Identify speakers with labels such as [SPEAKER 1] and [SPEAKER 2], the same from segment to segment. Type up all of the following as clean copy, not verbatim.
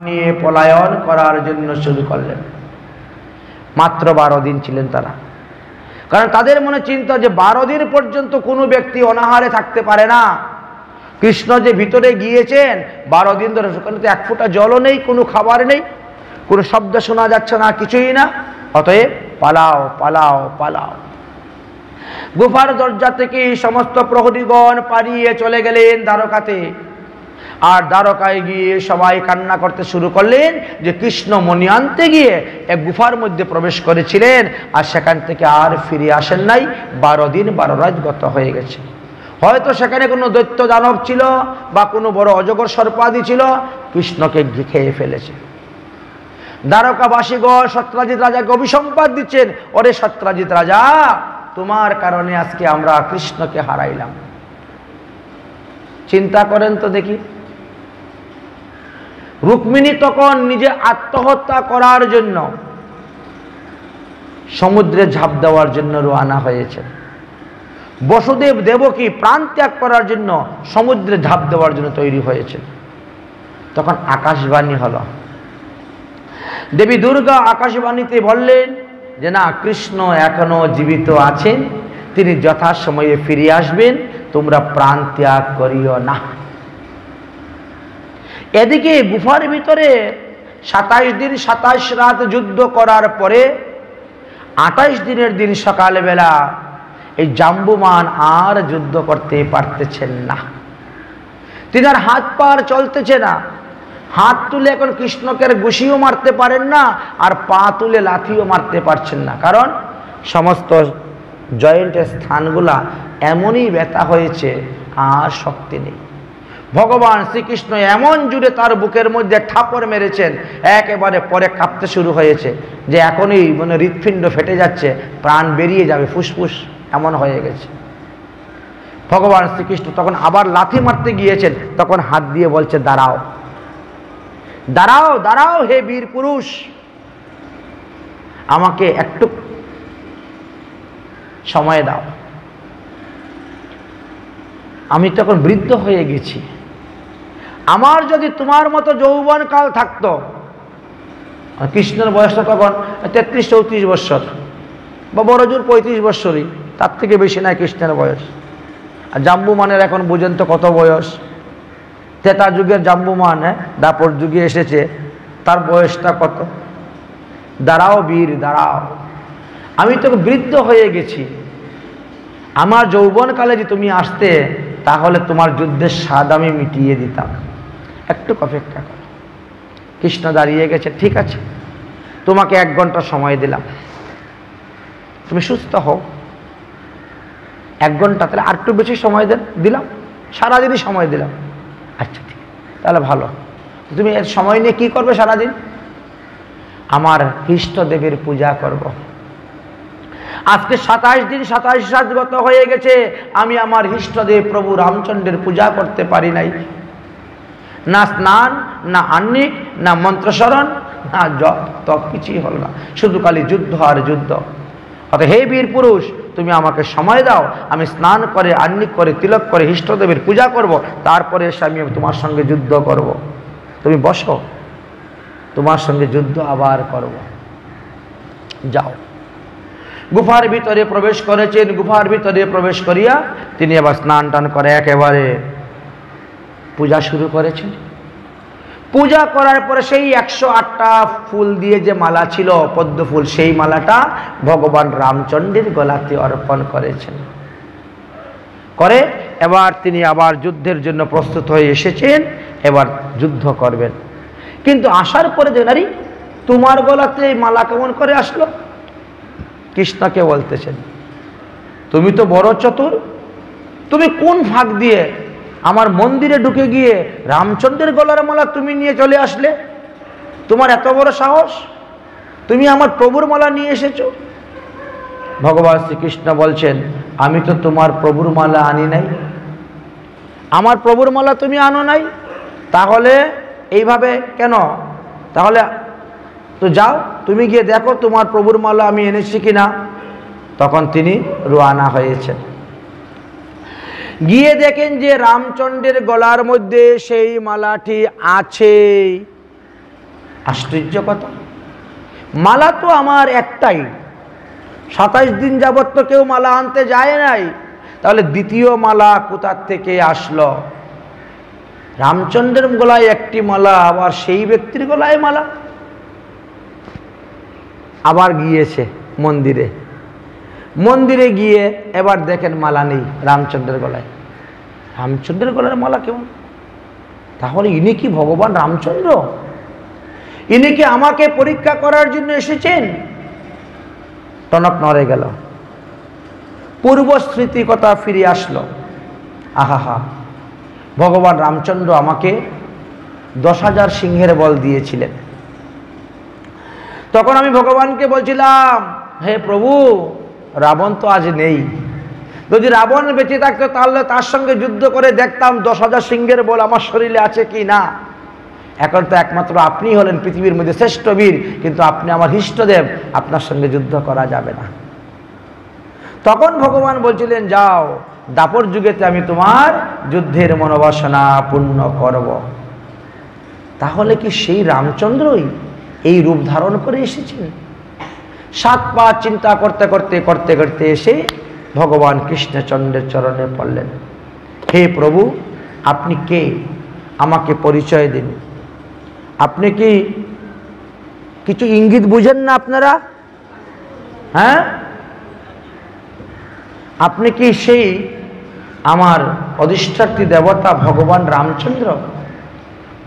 [SPEAKER 1] নিয়ে পলায়ন করার জন্য শুরু করলেন। মাত্র 12 দিন ছিলেন তারা, কারণ তাদের মনে চিন্তা যে 12 দিন পর্যন্ত কোনো ব্যক্তি অনাহারে থাকতে পারে না। কৃষ্ণ যে ভিতরে গিয়েছেন 12 দিন ধরে, সেখানে তো এক ফোঁটা জলও নেই, কোনো খাবার নেই, কোনো শব্দ শোনা যাচ্ছে না, কিছুই না। অতএব পালাও পালাও পালাও। গুফার দরজা থেকে সমস্ত প্রহরীগণ পালিয়ে চলে গেলেন দ্বারকাতে। আর দ্বারকায় গিয়ে সবাই কান্না করতে শুরু করলেন যে কৃষ্ণ মণি আনতে গিয়ে এক গুফার মধ্যে প্রবেশ করেছিলেন, আর সেখান থেকে আর ফিরে আসেন নাই। 12 দিন 12 রাত গত হয়ে গেছে। হয়তো সেখানে কোনো দৈত্য দানব ছিল বা কোনো বড় অজগর সর্পাদি ছিল, কৃষ্ণকে খেয়ে ফেলেছে। দ্বারকাবাসীগণ সত্রাজিৎ রাজাকে অভিসম্পাদ দিচ্ছেন, ওরে সত্রাজিৎ রাজা, তোমার কারণে আজকে আমরা কৃষ্ণকে হারাইলাম। চিন্তা করেন তো দেখি, রুক্মিণী তখন নিজে আত্মহত্যা করার জন্য সমুদ্রে ঝাঁপ দেওয়ার জন্য রওনা হয়েছে। বসুদেব দেবকী প্রাণ ত্যাগ করার জন্য সমুদ্রে ঝাঁপ দেওয়ার জন্য তৈরি হয়েছে। তখন আকাশবাণী হলো। দেবী দুর্গা আকাশবাণীতে বললেন যে না, কৃষ্ণ এখনো জীবিত আছেন, তিনি যথাসময়ে ফিরে আসবেন, তোমরা প্রাণ ত্যাগ করিও না। এদিকে গুফার ভিতরে 27 দিন 27 রাত যুদ্ধ করার পরে 28 দিনের দিন সকালবেলা এই জাম্বুমান আর যুদ্ধ করতে পারতেছেন না। তিনি আর হাত পার চলতেছে না। হাত তুলে এখন কৃষ্ণকে ঘুষিও মারতে পারেন না, আর পা তুলে লাথিও মারতে পারছেন না, কারণ সমস্ত জয়েন্টের স্থানগুলা এমনই ব্যথা হয়েছে, আর শক্তি নেই। ভগবান শ্রীকৃষ্ণ এমন জুড়ে তার বুকের মধ্যে ঠাপড় মেরেছেন, একেবারে পরে কাঁপতে শুরু হয়েছে, যে এখনই মানে হৃৎপিণ্ড ফেটে যাচ্ছে, প্রাণ বেরিয়ে যাবে, ফুসফুস এমন হয়ে গেছে। ভগবান শ্রীকৃষ্ণ তখন আবার লাথি মারতে গিয়েছেন, তখন হাত দিয়ে বলছে, দাঁড়াও দাঁড়াও দাঁড়াও হে বীর পুরুষ, আমাকে একটু সময় দাও, আমি তখন বৃদ্ধ হয়ে গেছি। আমার যদি তোমার মতো যৌবন কাল থাকতো, কৃষ্ণের বয়সটা তখন 33-34 বৎসর, বা বড় জোর 35 বৎসরই, তার থেকে বেশি নয় কৃষ্ণের বয়স। আর জাম্বুমানের এখন বুঝেন তো কত বয়স, ত্রেতা যুগের জাম্বুমান, দাপর যুগে এসেছে, তার বয়সটা কত। দাঁড়াও বীর দাঁড়াও, আমি তো বৃদ্ধ হয়ে গেছি, আমার যৌবনকালে যদি তুমি আসতে, তাহলে তোমার যুদ্ধের স্বাদ আমি মিটিয়ে দিতাম, একটু অপেক্ষা করো। কৃষ্ণ দাঁড়িয়ে গেছে, ঠিক আছে, তোমাকে 1 ঘন্টা সময় দিলাম, তুমি সুস্থ হও। 1 ঘন্টা, তাহলে আর একটু বেশি সময় দিলাম, সারাদিনই সময় দিলাম। আচ্ছা ঠিক, তাহলে ভালো, তুমি এর সময় নিয়ে কি করবে সারাদিন? আমার ইষ্টদেবের পূজা করব। আজকে 27 দিন 27 রাত গত হয়ে গেছে, আমি আমার ইষ্টদেব প্রভু রামচন্দ্রের পূজা করতে পারি নাই। না স্নান, না আহ্নিক, না মন্ত্রস্মরণ, না জপ তপ, কিছুই হল না, শুধু খালি যুদ্ধ আর যুদ্ধ। অর্থাৎ হে বীর পুরুষ, তুমি আমাকে সময় দাও, আমি স্নান করে আহ্নিক করে তিলক করে ইষ্টদেবের পূজা করব, তারপরে এসে আমি তোমার সঙ্গে যুদ্ধ করব। তুমি বসো, তোমার সঙ্গে যুদ্ধ আবার করব। যাও। গুফার ভিতরে প্রবেশ করেছেন। গুফার ভিতরে প্রবেশ করিয়া তিনি আবার স্নান টান করে একেবারে পূজা শুরু করেছেন। পূজা করার পরে সেই 108টা ফুল দিয়ে যে মালা ছিল, পদ্ম ফুল, সেই মালাটা ভগবান রামচন্দ্রের গলাতে অর্পণ করেছেন। করে এবার তিনি আবার যুদ্ধের জন্য প্রস্তুত হয়ে এসেছেন, এবার যুদ্ধ করবেন। কিন্তু আসার পরে দেখেন, তোমার গলাতে এই মালা কেমন করে আসলো? কৃষ্ণকে বলতেছেন, তুমি তো বড় চতুর, তুমি কোন ফাঁক দিয়ে আমার মন্দিরে ঢুকে গিয়ে রামচন্দ্রের গলার মালা তুমি নিয়ে চলে আসলে? তোমার এত বড় সাহস, তুমি আমার প্রভুর মালা নিয়ে এসেছো? ভগবান শ্রীকৃষ্ণ বলছেন, আমি তো তোমার প্রভুর মালা আনি নাই, আমার প্রভুর মালা তুমি আনো নাই, তাহলে এইভাবে কেন? তাহলে তো যাও, তুমি গিয়ে দেখো তোমার প্রভুর মালা আমি এনেছি কিনা। তখন তিনি রওনা হয়েছেন। গিয়ে দেখেন যে রামচন্দ্রের গলার মধ্যে সেই মালাটি আছে। আশ্চর্য কথা, মালা তো আমার একটাই, 27 দিন যাবত তো কেউ মালা আনতে যায় নাই, তাহলে দ্বিতীয় মালা কোথার থেকে আসলো? রামচন্দ্রের গলায় একটি মালা, আবার সেই ব্যক্তির গলায় মালা। আবার গিয়েছে মন্দিরে, মন্দিরে গিয়ে এবার দেখেন মালা নেই রামচন্দ্রের গলায়। রামচন্দ্রের গলায় মালা কেমন? তাহলে ইনি কি ভগবান রামচন্দ্র? ইনি কি আমাকে পরীক্ষা করার জন্য এসেছেন? টনক নড়ে গেল, পূর্ব স্মৃতি কথা ফিরে আসলো। আহা, ভগবান রামচন্দ্র আমাকে 10,000 সিংহের বল দিয়েছিলেন। তখন আমি ভগবানকে বলছিলাম, হে প্রভু, রাবণ তো আজ নেই, যদি রাবণ বেঁচে থাকতো তাহলে তার সঙ্গে যুদ্ধ করে দেখতাম 10,000 সিংহের বল আমার শরীরে আছে কি না। এখন তো একমাত্র আপনি হলেন পৃথিবীর মধ্যে শ্রেষ্ঠ বীর, কিন্তু আপনি আমার ইষ্টদেব, আপনার সঙ্গে যুদ্ধ করা যাবে না। তখন ভগবান বলছিলেন, যাও, দাপর যুগেতে আমি তোমার যুদ্ধের মনোবাসনা পূর্ণ করব। তাহলে কি সেই রামচন্দ্রই এই রূপ ধারণ করে এসেছেন? 7 পা চিন্তা করতে করতে করতে করতে এসে ভগবান কৃষ্ণচন্দ্রের চরণে পড়লেন। হে প্রভু, আপনি কে? আমাকে পরিচয় দিন। আপনি কি কিছু ইঙ্গিত বুঝেন না আপনারা? হ্যাঁ, আপনি কি সেই আমার অধিষ্ঠাত্রী দেবতা ভগবান রামচন্দ্র?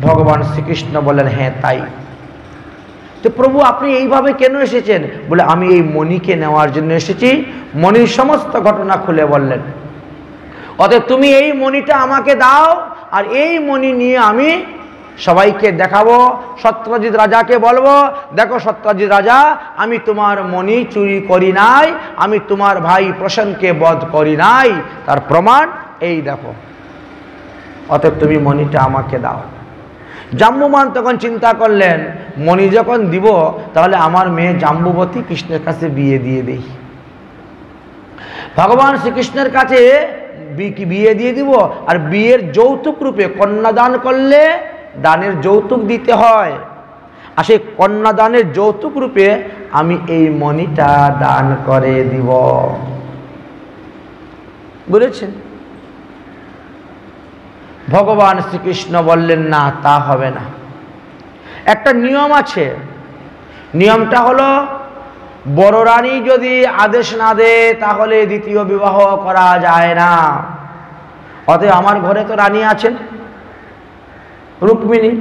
[SPEAKER 1] ভগবান শ্রীকৃষ্ণ বলেন, হ্যাঁ তাই। তো প্রভু, আপনি এইভাবে কেন এসেছেন? বলে, আমি এই মণিকে নেওয়ার জন্য এসেছি। মণির সমস্ত ঘটনা খুলে বললেন। অতএব তুমি এই মণিটা আমাকে দাও, আর এই মণি নিয়ে আমি সবাইকে দেখাবো। সত্যজিৎ রাজাকে বলবো, দেখো সত্যজিৎ রাজা, আমি তোমার মণি চুরি করি নাই, আমি তোমার ভাই প্রসেনকে বধ করি নাই, তার প্রমাণ এই দেখো। অতএব তুমি মণিটা আমাকে দাও। জাম্বুবান তখন চিন্তা করলেন, মণি যখন দিব তাহলে আমার মেয়ে জাম্বুবতী কৃষ্ণের কাছে বিয়ে দিয়ে দেই। ভগবান শ্রীকৃষ্ণের কাছে বিয়ে দিয়ে দিব, আর বিয়ের যৌতুক রূপে কন্যাদান করলে দানের যৌতুক দিতে হয়, আর সেই কন্যাদানের যৌতুক রূপে আমি এই মণিটা দান করে দিব। বুঝেছেন? ভগবান শ্রীকৃষ্ণ বললেন, না, তা হবে না। একটা নিয়ম আছে, নিয়মটা হলো বড় রানী যদি আদেশ না দেয় তাহলে দ্বিতীয় বিবাহ করা যায় না। অতএব আমার ঘরে তো রানী আছেন, রুক্মিণী,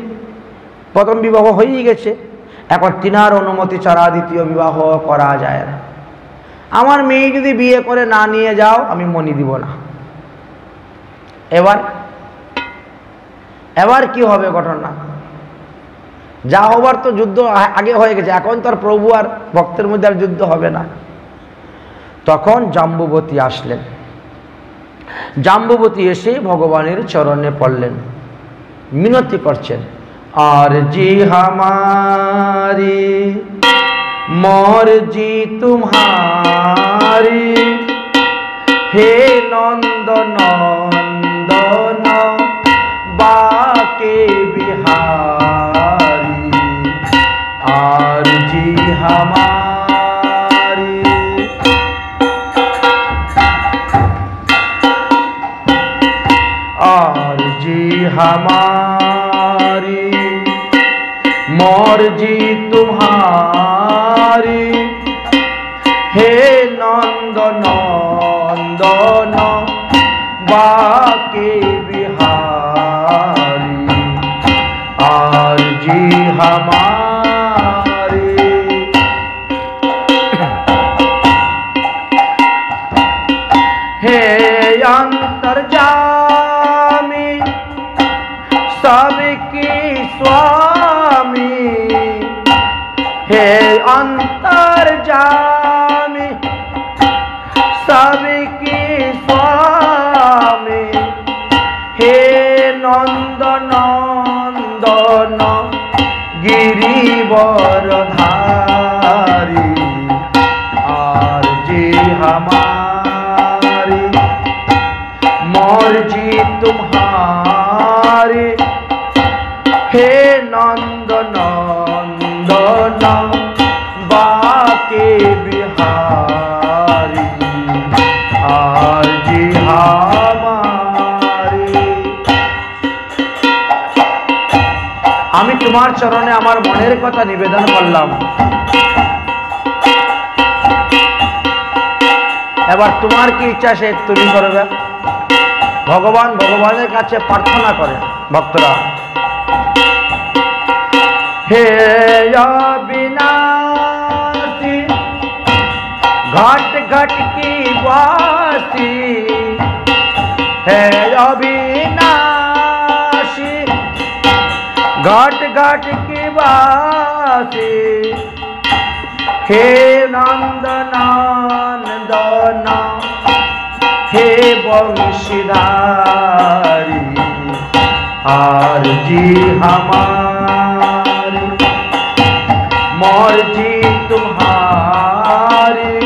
[SPEAKER 1] প্রথম বিবাহ হয়েই গেছে, এখন তিনার অনুমতি ছাড়া দ্বিতীয় বিবাহ করা যায় না। আমার মেয়ে যদি বিয়ে করে না নিয়ে যাও, আমি মণি দিব না। এবার কি হবে ঘটনা? যা হবার তো যুদ্ধ আগে হয়ে গেছে, এখন তো আর প্রভু আর ভক্তের মধ্যে আর যুদ্ধ হবে না। তখন জাম্বুবতী আসলেন। জাম্বুবতী এসে ভগবানের চরণে পড়লেন, মিনতি করছেন, আর জি হামারি মর্জি তুমহারি, হে নন্দ নন্দন বাকে বিহারি, আর জি হামারি। আর জি হামারি মর্জি তুমহারি, হে নন্দ নন্দন বাকে বিহারি, আর জি হামারি। হে অন্তর্যামী सबकी स्वामी, हे अंतर्यामी सबकी स्वामी, हे नंद नंदन गिरिवरधारी, আর जी हमारी मर्जी तुम्हारी, हे नंद नंदन তোমার চরণে আমার মনের কথা নিবেদন করলাম। এবার তোমার কি ইচ্ছা সে তুমি করবে। ভগবান ভগবানের কাছে প্রার্থনা করেন ভক্তরা, হে অবিনাশী ঘট ঘট কি বাসী, হে অবিনাশী ঘট ঘট কি বাসী, হে নন্দনন্দন হে বংশীধারী, आरजी हमारी मर्जी तुम्हारी,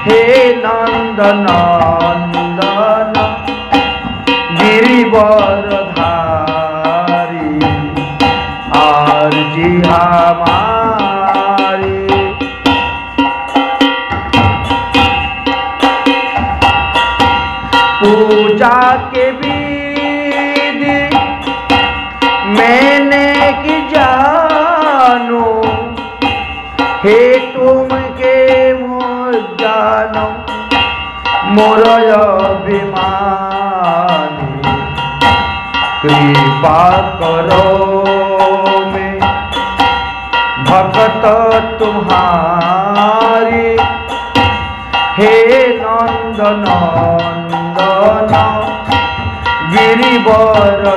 [SPEAKER 1] हे नंदनंदन गिरिवरधारी, आरजी हमारी। पूजा के विधि मैंने की जानो, हे तुम के मोर जानो मोर अभिमानी, कृपा करो में भक्त तुम्हारी, हे नंदनंदन गिरिवरधारी,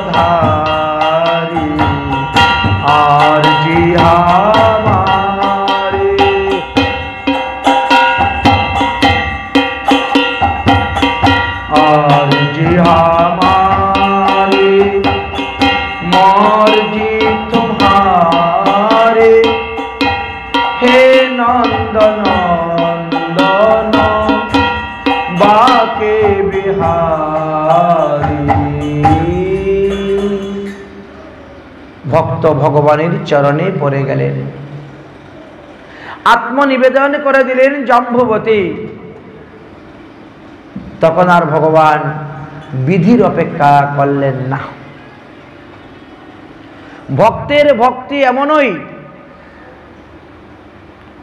[SPEAKER 1] आरजी हमारी। आरजी हमारी मर्जी तुम्हारी, हे नंदनंदन बाके बिहारी। ভক্ত ভগবানের চরণে পড়ে গেলেন, আত্মনিবেদন করে দিলেন জাম্বুবতী। তখন আর ভগবান বিধির অপেক্ষা করলেন না। ভক্তের ভক্তি এমনই,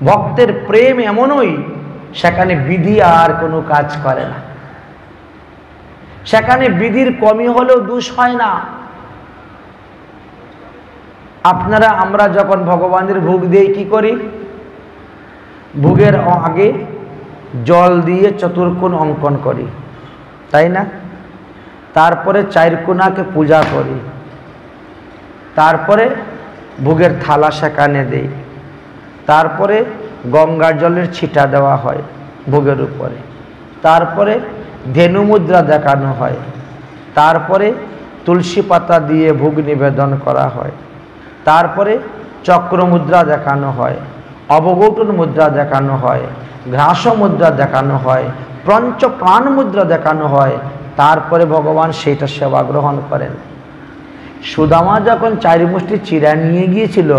[SPEAKER 1] ভক্তের প্রেম এমনই, সেখানে বিধি আর কোনো কাজ করে না। সেখানে বিধির কমি হলেও দোষ হয় না। আপনারা আমরা যখন ভগবানের ভোগ দিয়ে কি করি, ভোগের আগে জল দিয়ে চতুর্কোণ অঙ্কন করি, তাই না? তারপরে চারকোণাকে পূজা করি, তারপরে ভোগের থালা সেখানে দেই, তারপরে গঙ্গার জলের ছিটা দেওয়া হয় ভোগের উপরে, তারপরে ধেনু মুদ্রা দেখানো হয়, তারপরে তুলসী পাতা দিয়ে ভোগ নিবেদন করা হয়, তারপরে চক্র মুদ্রা দেখানো হয়, অবগৌটন মুদ্রা দেখানো হয়, ঘ্রাস মুদ্রা দেখানো হয়, পঞ্চপ্রাণ মুদ্রা দেখানো হয়, তারপরে ভগবান সেইটা সেবা গ্রহণ করেন। সুদামা যখন চারি মুষ্টি চিরা নিয়ে গিয়েছিল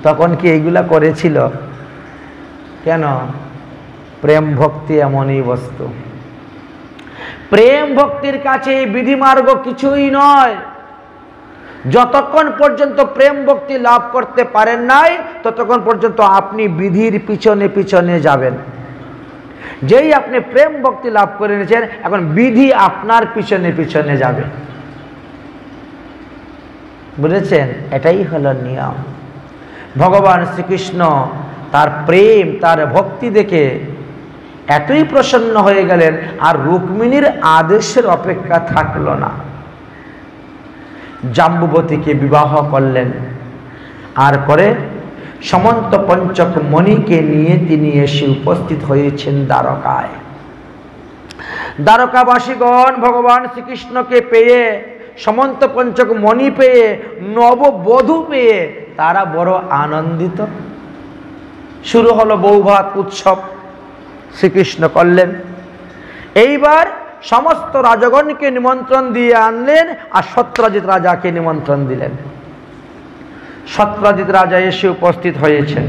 [SPEAKER 1] তখন কি এইগুলা করেছিল? কেন? প্রেম ভক্তি এমনই বস্তু। প্রেম ভক্তির কাছে বিধিমার্গ কিছুই নয়। যতক্ষণ পর্যন্ত প্রেম ভক্তি লাভ করতে পারেন নাই ততক্ষণ পর্যন্ত আপনি বিধির পিছনে পিছনে যাবেন। যেই আপনি প্রেম ভক্তি লাভ করে নিয়েছেন, এখন বিধি আপনার পিছনে পিছনে যাবে। বুঝেছেন? এটাই হলো নিয়ম। ভগবান শ্রীকৃষ্ণ তার প্রেম তার ভক্তি দেখে এতই প্রসন্ন হয়ে গেলেন, আর রুক্মিণীর আদেশের অপেক্ষা থাকলো না। জাম্বুবতীকে বিবাহ করলেন, আর করে সমন্ত পঞ্চক মণিকে নিয়ে তিনি এসে উপস্থিত হয়েছেন দ্বারকায়। দ্বারকাবাসীগণ ভগবান শ্রীকৃষ্ণকে পেয়ে, সমন্ত পঞ্চক মণি পেয়ে, নববধূ পেয়ে তারা বড় আনন্দিত। শুরু হলো বৌভাত উৎসব, শ্রীকৃষ্ণ করলেন। এইবার সমস্ত রাজগণকে নিমন্ত্রণ দিয়ে আনলেন, আর সত্রাজিৎ রাজাকে নিমন্ত্রণ দিলেন। সত্রাজিৎ রাজা এসে উপস্থিত হয়েছেন।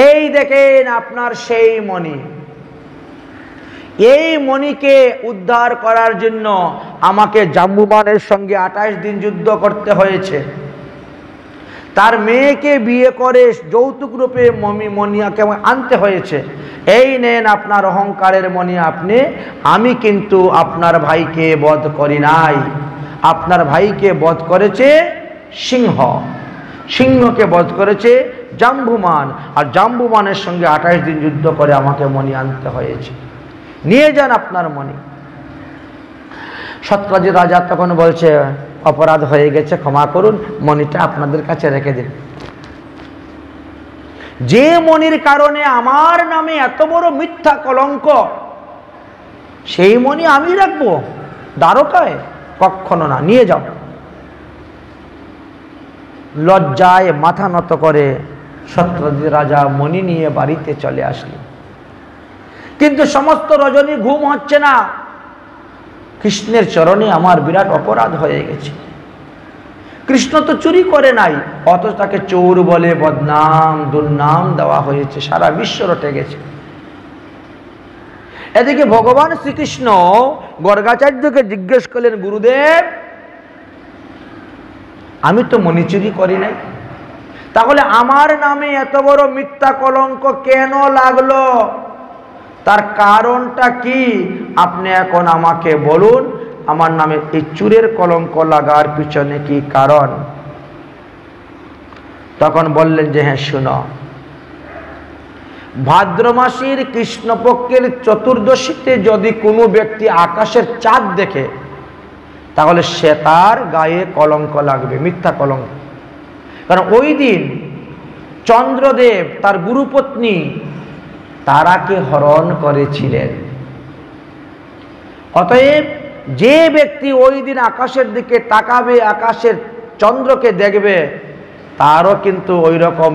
[SPEAKER 1] এই দেখেন আপনার সেই মণি। এই মণিকে উদ্ধার করার জন্য আমাকে জাম্বুবানের সঙ্গে 28 দিন যুদ্ধ করতে হয়েছে। তার মেয়েকে বিয়ে করে যৌতুক রূপে মণিয়াকে আনতে হয়েছে। এই নেন আপনার অহংকারের মণি আপনি, আমি কিন্তু আপনার ভাইকে বধ করি নাই, আপনার ভাইকে বধ করেছে সিংহ, সিংহকে বধ করেছে জাম্বুমান, আর জাম্বুমানের সঙ্গে 28 দিন যুদ্ধ করে আমাকে মণি আনতে হয়েছে, নিয়ে যান আপনার মণি। সত্রাজিৎ রাজা তখন বলছে অপরাধ হয়ে গেছে, ক্ষমা করুন, মণিটা আপনাদের কাছে রেখে দিন। যে মণির কারণে আমার নামে এত বড় মিথ্যা কলঙ্ক, সেই মণি আমি রাখবো দ্বারকায়? কখনো না, নিয়ে যাও। লজ্জায় মাথা নত করে সত্রাজিৎ রাজা মণি নিয়ে বাড়িতে চলে আসলেন। কিন্তু সমস্ত রজনী ঘুম হচ্ছে না, কৃষ্ণের চরণে আমার বিরাট অপরাধ হয়ে গেছে। কৃষ্ণ তো চুরি করে নাই, অথচ তাকে চোর বলে বদনাম দুর্নাম দেওয়া হয়েছে, সারা বিশ্ব রটে গেছে। এদিকে ভগবান শ্রীকৃষ্ণ গর্গাচার্যকে জিজ্ঞেস করলেন, গুরুদেব আমি তো মণি চুরি করি নাই, তাহলে আমার নামে এত বড় মিথ্যা কলঙ্ক কেন লাগলো? তার কারণটা কি আপনি এখন আমাকে বলুন, আমার নামে এই চুরের কলঙ্ক লাগার পিছনে কি কারণ? তখন বললেন যে হ্যাঁ শুনো, ভাদ্র মাসের কৃষ্ণপক্ষের চতুর্দশীতে যদি কোনো ব্যক্তি আকাশের চাঁদ দেখে, তাহলে সে তার গায়ে কলঙ্ক লাগবে, মিথ্যা কলঙ্ক। কারণ ওই দিন চন্দ্রদেব তার গুরুপত্নী তারাকে হরণ করেছিলেন। অতএব যে ব্যক্তি ওই দিন আকাশের দিকে তাকাবে, আকাশের চন্দ্রকে দেখবে, তারও কিন্তু ওই রকম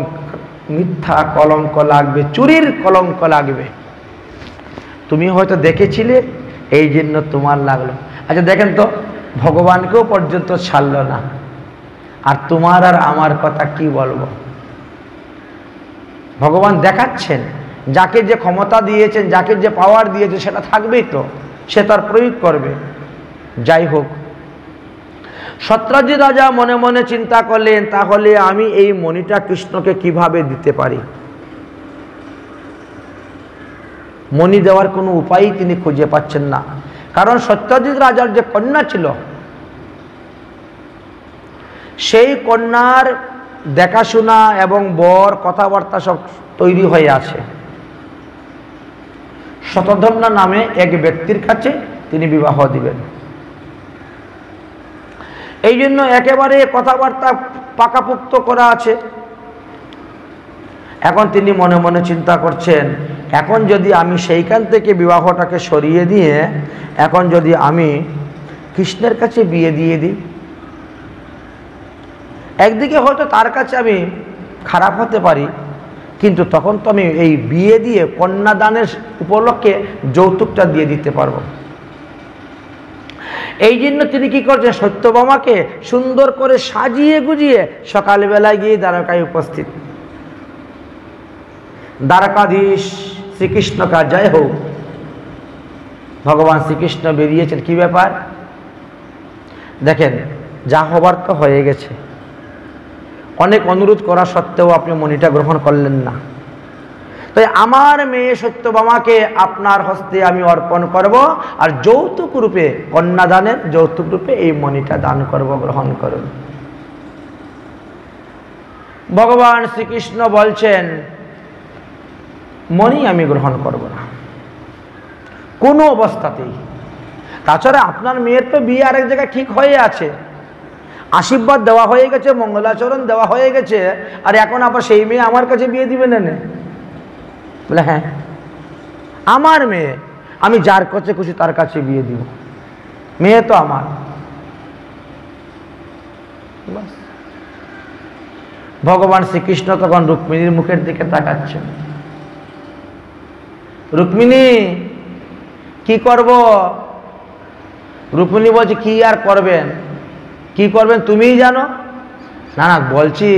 [SPEAKER 1] মিথ্যা কলঙ্ক লাগবে, চুরির কলঙ্ক লাগবে। তুমি হয়তো দেখেছিলে, এই জন্য তোমার লাগলো। আচ্ছা দেখেন তো, ভগবানকেও পর্যন্ত ছাড়লো না, আর তোমার আর আমার কথা কি বলবো? ভগবান দেখাচ্ছেন, যাকে যে ক্ষমতা দিয়েছেন, যাকে যে পাওয়ার দিয়েছে, সেটা থাকবেই তো, সে তার প্রয়োগ করবে। যাই হোক, সত্রাজিৎ রাজা মনে মনে চিন্তা করলেন, তাহলে আমি এই মণিটা কৃষ্ণকে কিভাবে দিতে পারি? মণি দেওয়ার কোনো উপায়ই তিনি খুঁজে পাচ্ছেন না। কারণ সত্রাজিৎ রাজার যে কন্যা ছিল, সেই কন্যার দেখাশোনা এবং বর কথাবার্তা সব তৈরি হয়ে আছে। শতধন্বা নামে এক ব্যক্তির কাছে তিনি বিবাহ দিবেন। এই জন্য একেবারে কথাবার্তা পাকাপোক্ত করা আছে। এখন তিনি মনে মনে চিন্তা করছেন, এখন যদি আমি সেইখান থেকে বিবাহটাকে সরিয়ে দিয়ে এখন যদি আমি কৃষ্ণের কাছে বিয়ে দিয়ে দিই, একদিকে হয়তো তার কাছে আমি খারাপ হতে পারি, কিন্তু তখন তো আমি এই বিয়ে দিয়ে কন্যাদানের উপলক্ষে যৌতুকটা দিয়ে দিতে পারবো। এই জন্য তিনি কি করছেন, সত্যভামাকে সুন্দর করে সাজিয়ে গুজিয়ে সকালবেলায় গিয়ে দ্বারকায় উপস্থিত। দ্বারকাধীশ শ্রীকৃষ্ণ কা জয় হোক। ভগবান শ্রীকৃষ্ণ বেরিয়েছেন, কি ব্যাপার? দেখেন, যা হবার তো হয়ে গেছে। অনেক অনুরোধ করা সত্ত্বেও আপনি মণিটা গ্রহণ করলেন না, তাই আমার মেয়ে সত্যভামাকে আপনার হস্তে আমি অর্পণ করব, আর যৌতুক রূপে, কন্যাদানের যৌতুক রূপে এই মণিটা দান করব, গ্রহণ করুন। ভগবান শ্রীকৃষ্ণ বলছেন, মণি আমি গ্রহণ করব না কোনো অবস্থাতেই। তাছাড়া আপনার মেয়ের তো বিয়ে আরেক জায়গায় ঠিক হয়ে আছে, আশীর্বাদ দেওয়া হয়ে গেছে, মঙ্গলাচরণ দেওয়া হয়ে গেছে, আর এখন আবার সেই মেয়ে আমার কাছে বিয়ে দিবেন না? বলে হ্যাঁ, আমার মেয়ে, আমি যার কাছে খুশি তার কাছে বিয়ে দিব, মেয়ে তো আমার। ভগবান শ্রীকৃষ্ণ তখন রুক্মিণীর মুখের দিকে তাকাচ্ছেন। রুক্মিণী, কি করব? রুক্মিণী বলছে, কি আর করবেন, কি করবেন তুমিই জানো। না না, বলছি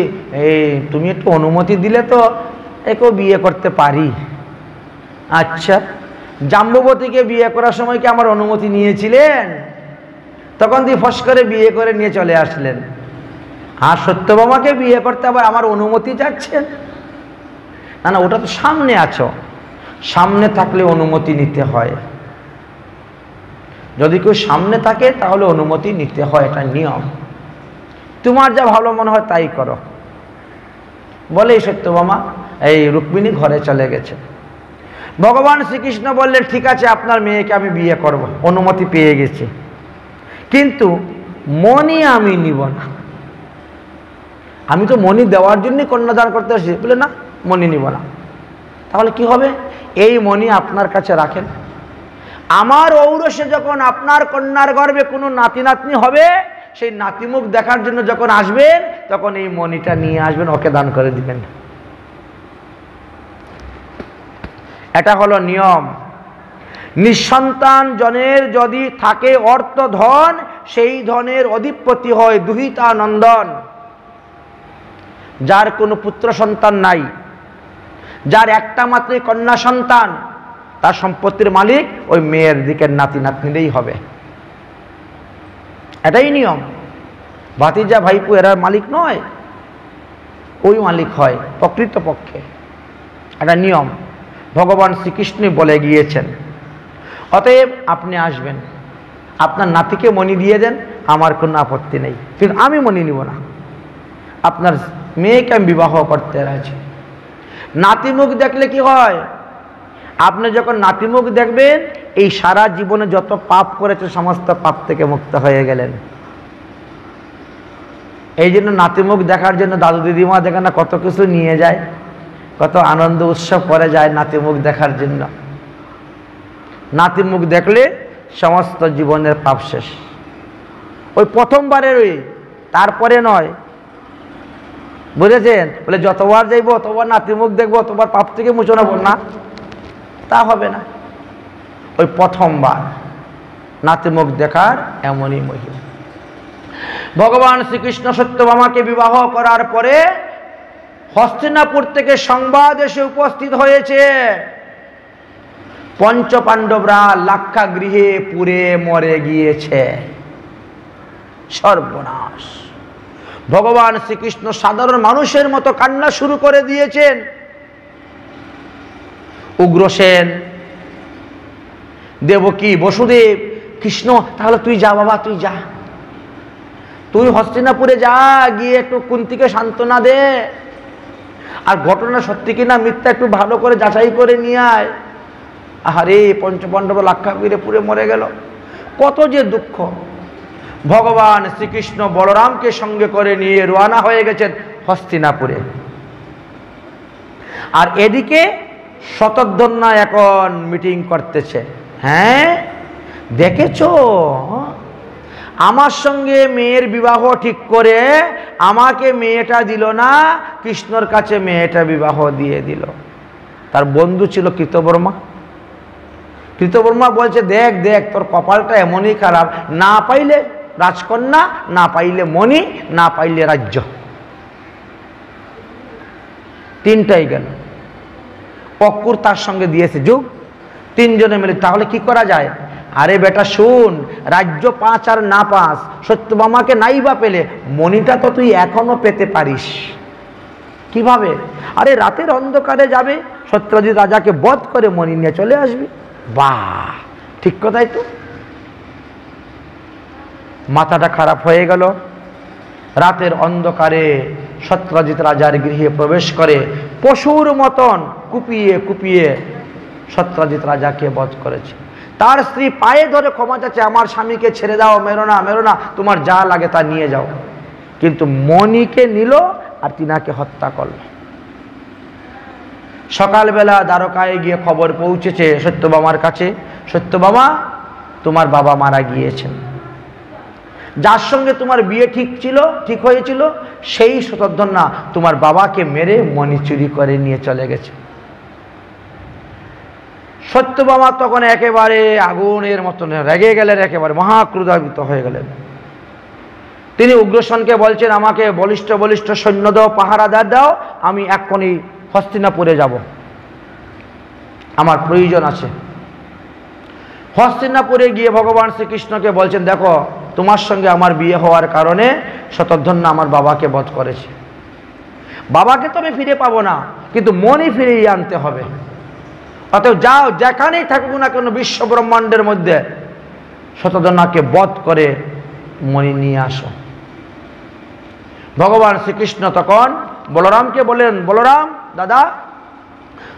[SPEAKER 1] এই তুমি একটু অনুমতি দিলে তো একেও বিয়ে করতে পারি। আচ্ছা, জাম্বুবতীকে বিয়ে করার সময় কি আমার অনুমতি নিয়েছিলেন? তখন দিয়ে ফস করে বিয়ে করে নিয়ে চলে আসলেন। আর সত্যভামাকে বিয়ে করতে আবার আমার অনুমতি চাচ্ছেন? না না, ওটা তো সামনে আছো, সামনে থাকলে অনুমতি নিতে হয়। যদি কেউ সামনে থাকে তাহলে অনুমতি নিতে হয়, এটা নিয়ম। তোমার যা ভালো মনে হয় তাই করো। বলেই সত্যভামা এই রুক্মিণী ঘরে চলে গেছে। ভগবান শ্রীকৃষ্ণ বললেন, ঠিক আছে, আপনার মেয়েকে আমি বিয়ে করব, অনুমতি পেয়ে গেছি, কিন্তু মণি আমি নিব না। আমি তো মণি দেওয়ার জন্যই কন্যাদান করতে আসছি। বলে না, মণি নিব না। তাহলে কি হবে? এই মণি আপনার কাছে রাখেন, আমার ঔরসে যখন আপনার কন্যার গর্ভে কোনো নাতি নাতনি হবে, সেই নাতিমুখ দেখার জন্য যখন আসবেন, তখন এই মণিটা নিয়ে আসবেন, ওকে দান করে দিবেন। এটা হলো নিয়ম। নিঃসন্তান জনের যদি থাকে অর্থ ধন, সেই ধনের অধিপতি হয় দুহিতা নন্দন। যার কোনো পুত্র সন্তান নাই, যার একটা মাত্রই কন্যা সন্তান, তার সম্পত্তির মালিক ওই মেয়ের দিকের নাতি নাতনিরাই হবে। এটাই নিয়ম। ভাতিজা ভাইপু এরা মালিক নয়, ওই মালিক হয় প্রকৃতপক্ষে। এটা নিয়ম, ভগবান শ্রীকৃষ্ণই বলে গিয়েছেন। অতএব আপনি আসবেন, আপনার নাতিকে মণি দিয়ে দেন, আমার কোনো আপত্তি নেই, কিন্তু আমি মণি নিব না। আপনার মেয়েকে আমি বিবাহ করতে রাজি। নাতিমুখ দেখলে কি হয়? আপনি যখন নাতিমুখ দেখবেন, এই সারা জীবনে যত পাপ করেছে সমস্ত পাপ থেকে মুক্ত হয়ে গেলেন। এই জন্য নাতিমুখ দেখার জন্য দাদু দিদিমা দেখেন না কত কিছু নিয়ে যায়, কত আনন্দ উৎসব করে যায় নাতিমুখ দেখার জন্য। নাতিমুখ দেখলে সমস্ত জীবনের পাপ শেষ। ওই প্রথমবারের ওই, তারপরে নয়, বুঝেছেন? বলে যতবার যাইব অতবার নাতিমুখ দেখবো, অতবার পাপ থেকে মোচন হবো না, তা হবে না। ওই প্রথমবার নাতিমুখ দেখার এমনই মহিমা। ভগবান শ্রীকৃষ্ণ সত্যভামাকে বিবাহ করার পরে হস্তিনাপুর থেকে সংবাদ এসে উপস্থিত হয়েছে, পঞ্চপাণ্ডবরা লাক্ষাগৃহে পুড়ে মরে গিয়েছে। সর্বনাশ! ভগবান শ্রীকৃষ্ণ সাধারণ মানুষের মতো কান্না শুরু করে দিয়েছেন। উগ্রসেন, দেবকী, বসুদেব, কৃষ্ণ, তাহলে তুই যা বাবা, তুই যা, তুই হস্তিনাপুরে যা, গিয়ে একটু কুন্তিকে সান্ত্বনা দে, আর ঘটনা সত্যি কিনা মিথ্যা একটু ভালো করে যাচাই করে নিয়ে আয়। আহারে, পঞ্চপাণ্ডব লাক্ষাগৃহে পুড়ে মরে গেল, কত যে দুঃখ। ভগবান শ্রীকৃষ্ণ বলরামকে সঙ্গে করে নিয়ে রওনা হয়ে গেছেন হস্তিনাপুরে। আর এদিকে শতধন্যা এখন মিটিং করতেছে। হ্যাঁ, দেখেছো, আমার সঙ্গে মেয়ের বিবাহ ঠিক করে আমাকে মেয়েটা দিল না, কৃষ্ণর কাছে মেয়েটা বিবাহ দিয়ে দিল। তার বন্ধু ছিল কৃতবর্মা। কৃতবর্মা বলছে, দেখ দেখ, তোর কপালটা এমনই খারাপ, না পাইলে রাজকন্যা, না পাইলে মণি, না পাইলে রাজ্য, তিনটাই গেল। অক্কুর তার সঙ্গে দিয়েছে যোগ, তিনজনে মিলে। তাহলে কি করা যায়? আরে বেটা শুন, রাজ্য পাঁচ আর না পাঁচ, সত্যভামাকে নাই বা পেলে মণিটা তো তুই এখনো পেতে পারিস। কিভাবে? আরে রাতের অন্ধকারে যাবে, সত্যজিৎ রাজাকে বধ করে মণি নিয়ে চলে আসবি। বাহ, ঠিক কথাই তো। মাথাটা খারাপ হয়ে গেল। রাতের অন্ধকারে সত্যজিৎ রাজার গৃহে প্রবেশ করে পশুর মতন কুপিয়ে কুপিয়ে সত্যজিৎ রাজাকে বধ করেছে। তার স্ত্রী পায়ে ধরে ক্ষমা চাচ্ছে, আমার স্বামীকে ছেড়ে দাও, মেরো না, মেরো না, তোমার যা লাগে তা নিয়ে যাও। কিন্তু মণিকে নিল আর তিনাকে হত্যা করল। সকালবেলা দ্বারকায় গিয়ে খবর পৌঁছেছে সত্যভামার কাছে, সত্যভামা, তোমার বাবা মারা গিয়েছেন। যার সঙ্গে তোমার বিয়ে ঠিক হয়েছিল, সেই শতধন্যা তোমার বাবাকে মেরে মণি চুরি করে নিয়ে চলে গেছে। সত্যভামা তখন একেবারে আগুনের মতন রেগে গেলেন, একেবারে মহাক্রোধান্বিত হয়ে গেলেন। তিনি উগ্রসেনকে বলছেন, আমাকে বলিষ্ঠ বলিষ্ঠ সৈন্য দাও, পাহারাদার দাও, আমি এক্ষুনি হস্তিনাপুরে যাব, আমার প্রয়োজন আছে। হস্তিনাপুরে গিয়ে ভগবান শ্রীকৃষ্ণকে বলছেন, দেখো, তোমার সঙ্গে আমার বিয়ে হওয়ার কারণে শতধন্য আমার বাবাকে বধ করেছে। বাবাকে তো আমি ফিরে পাবো না, কিন্তু মনি ফিরিয়ে আনতে হবে। অতএব যাও, যেখানেই থাকুক না কেন বিশ্ব ব্রহ্মাণ্ডের মধ্যে, শতধন্যকে বধ করে মনি নিয়ে আসো। ভগবান শ্রীকৃষ্ণ তখন বলরামকে বললেন, বলরাম দাদা,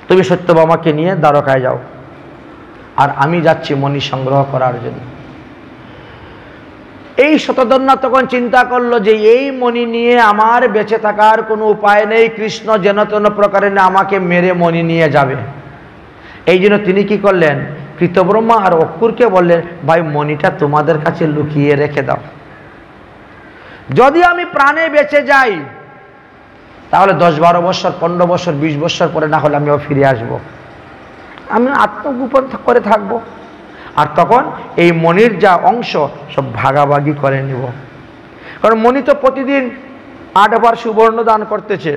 [SPEAKER 1] তুমি সত্যভামাকে নিয়ে দ্বারকায় যাও, আর আমি যাচ্ছি মণি সংগ্রহ করার জন্য। এই শতধন্য তখন চিন্তা করলো যে এই মণি নিয়ে আমার বেঁচে থাকার কোনো উপায় নেই, কৃষ্ণ যেন তেন প্রকারে আমাকে মেরে মণি নিয়ে যাবে। এই জন্য তিনি কি করলেন, কৃতব্রহ্মা আর অক্কুরকে বললেন, ভাই মণিটা তোমাদের কাছে লুকিয়ে রেখে দাও, যদি আমি প্রাণে বেঁচে যাই তাহলে 10-12 বছর, 15 বছর, 20 বছর পরে না হলে আমিও ফিরে আসব, আমি আত্মগোপন করে থাকবো, আর তখন এই মণির যা অংশ সব ভাগাভাগি করে নিব। কারণ মণি তো প্রতিদিন 8 বার সুবর্ণ দান করতেছে।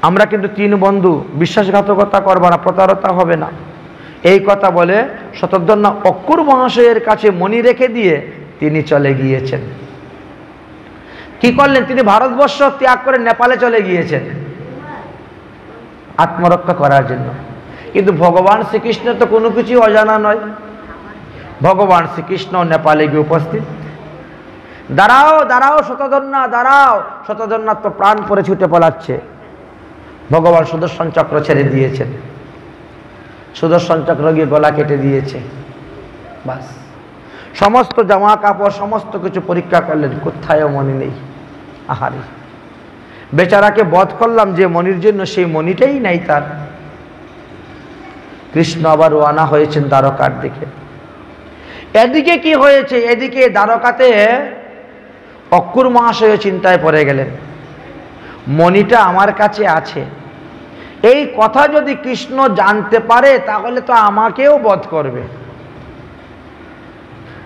[SPEAKER 1] আমরা কিন্তু 3 বন্ধু, বিশ্বাসঘাতকতা করবো না, প্রতারণা হবে না, এই কথা বলে শতধন্য অক্কুর মহাশয়ের কাছে মণি রেখে দিয়ে তিনি চলে গিয়েছেন। কি করলেন, তিনি ভারতবর্ষ ত্যাগ করে নেপালে চলে গিয়েছেন আত্মরক্ষা করার জন্য। কিন্তু ভগবান শ্রীকৃষ্ণের তো কোনো কিছু অজানা নয়। ভগবান শ্রীকৃষ্ণ নেপালে গিয়ে উপস্থিত। দাঁড়াও দাঁড়াও শতধন্য, দাঁড়াও। শতধন্য তো প্রাণ পরে ছুটে পালাচ্ছে। ভগবান সুদর্শন চক্র ছেড়ে দিয়েছেন, সুদর্শন চক্র গিয়ে গলা কেটে দিয়েছে। বাস, সমস্ত জামা কাপড় সমস্ত কিছু পরীক্ষা করলেন, কোথায়ও মণি নেই। আহারে, বেচারাকে বধ করলাম যে মণির জন্য, সেই মণিটাই নাই তার। কৃষ্ণ আবার রওনা হয়েছেন দ্বারকার দিকে। এদিকে কি হয়েছে, এদিকে দ্বারকাতে অক্কুর মহাশয় চিন্তায় পড়ে গেলেন, মণিটা আমার কাছে আছে, এই কথা যদি কৃষ্ণ জানতে পারে তাহলে তো আমাকেও বধ করবে,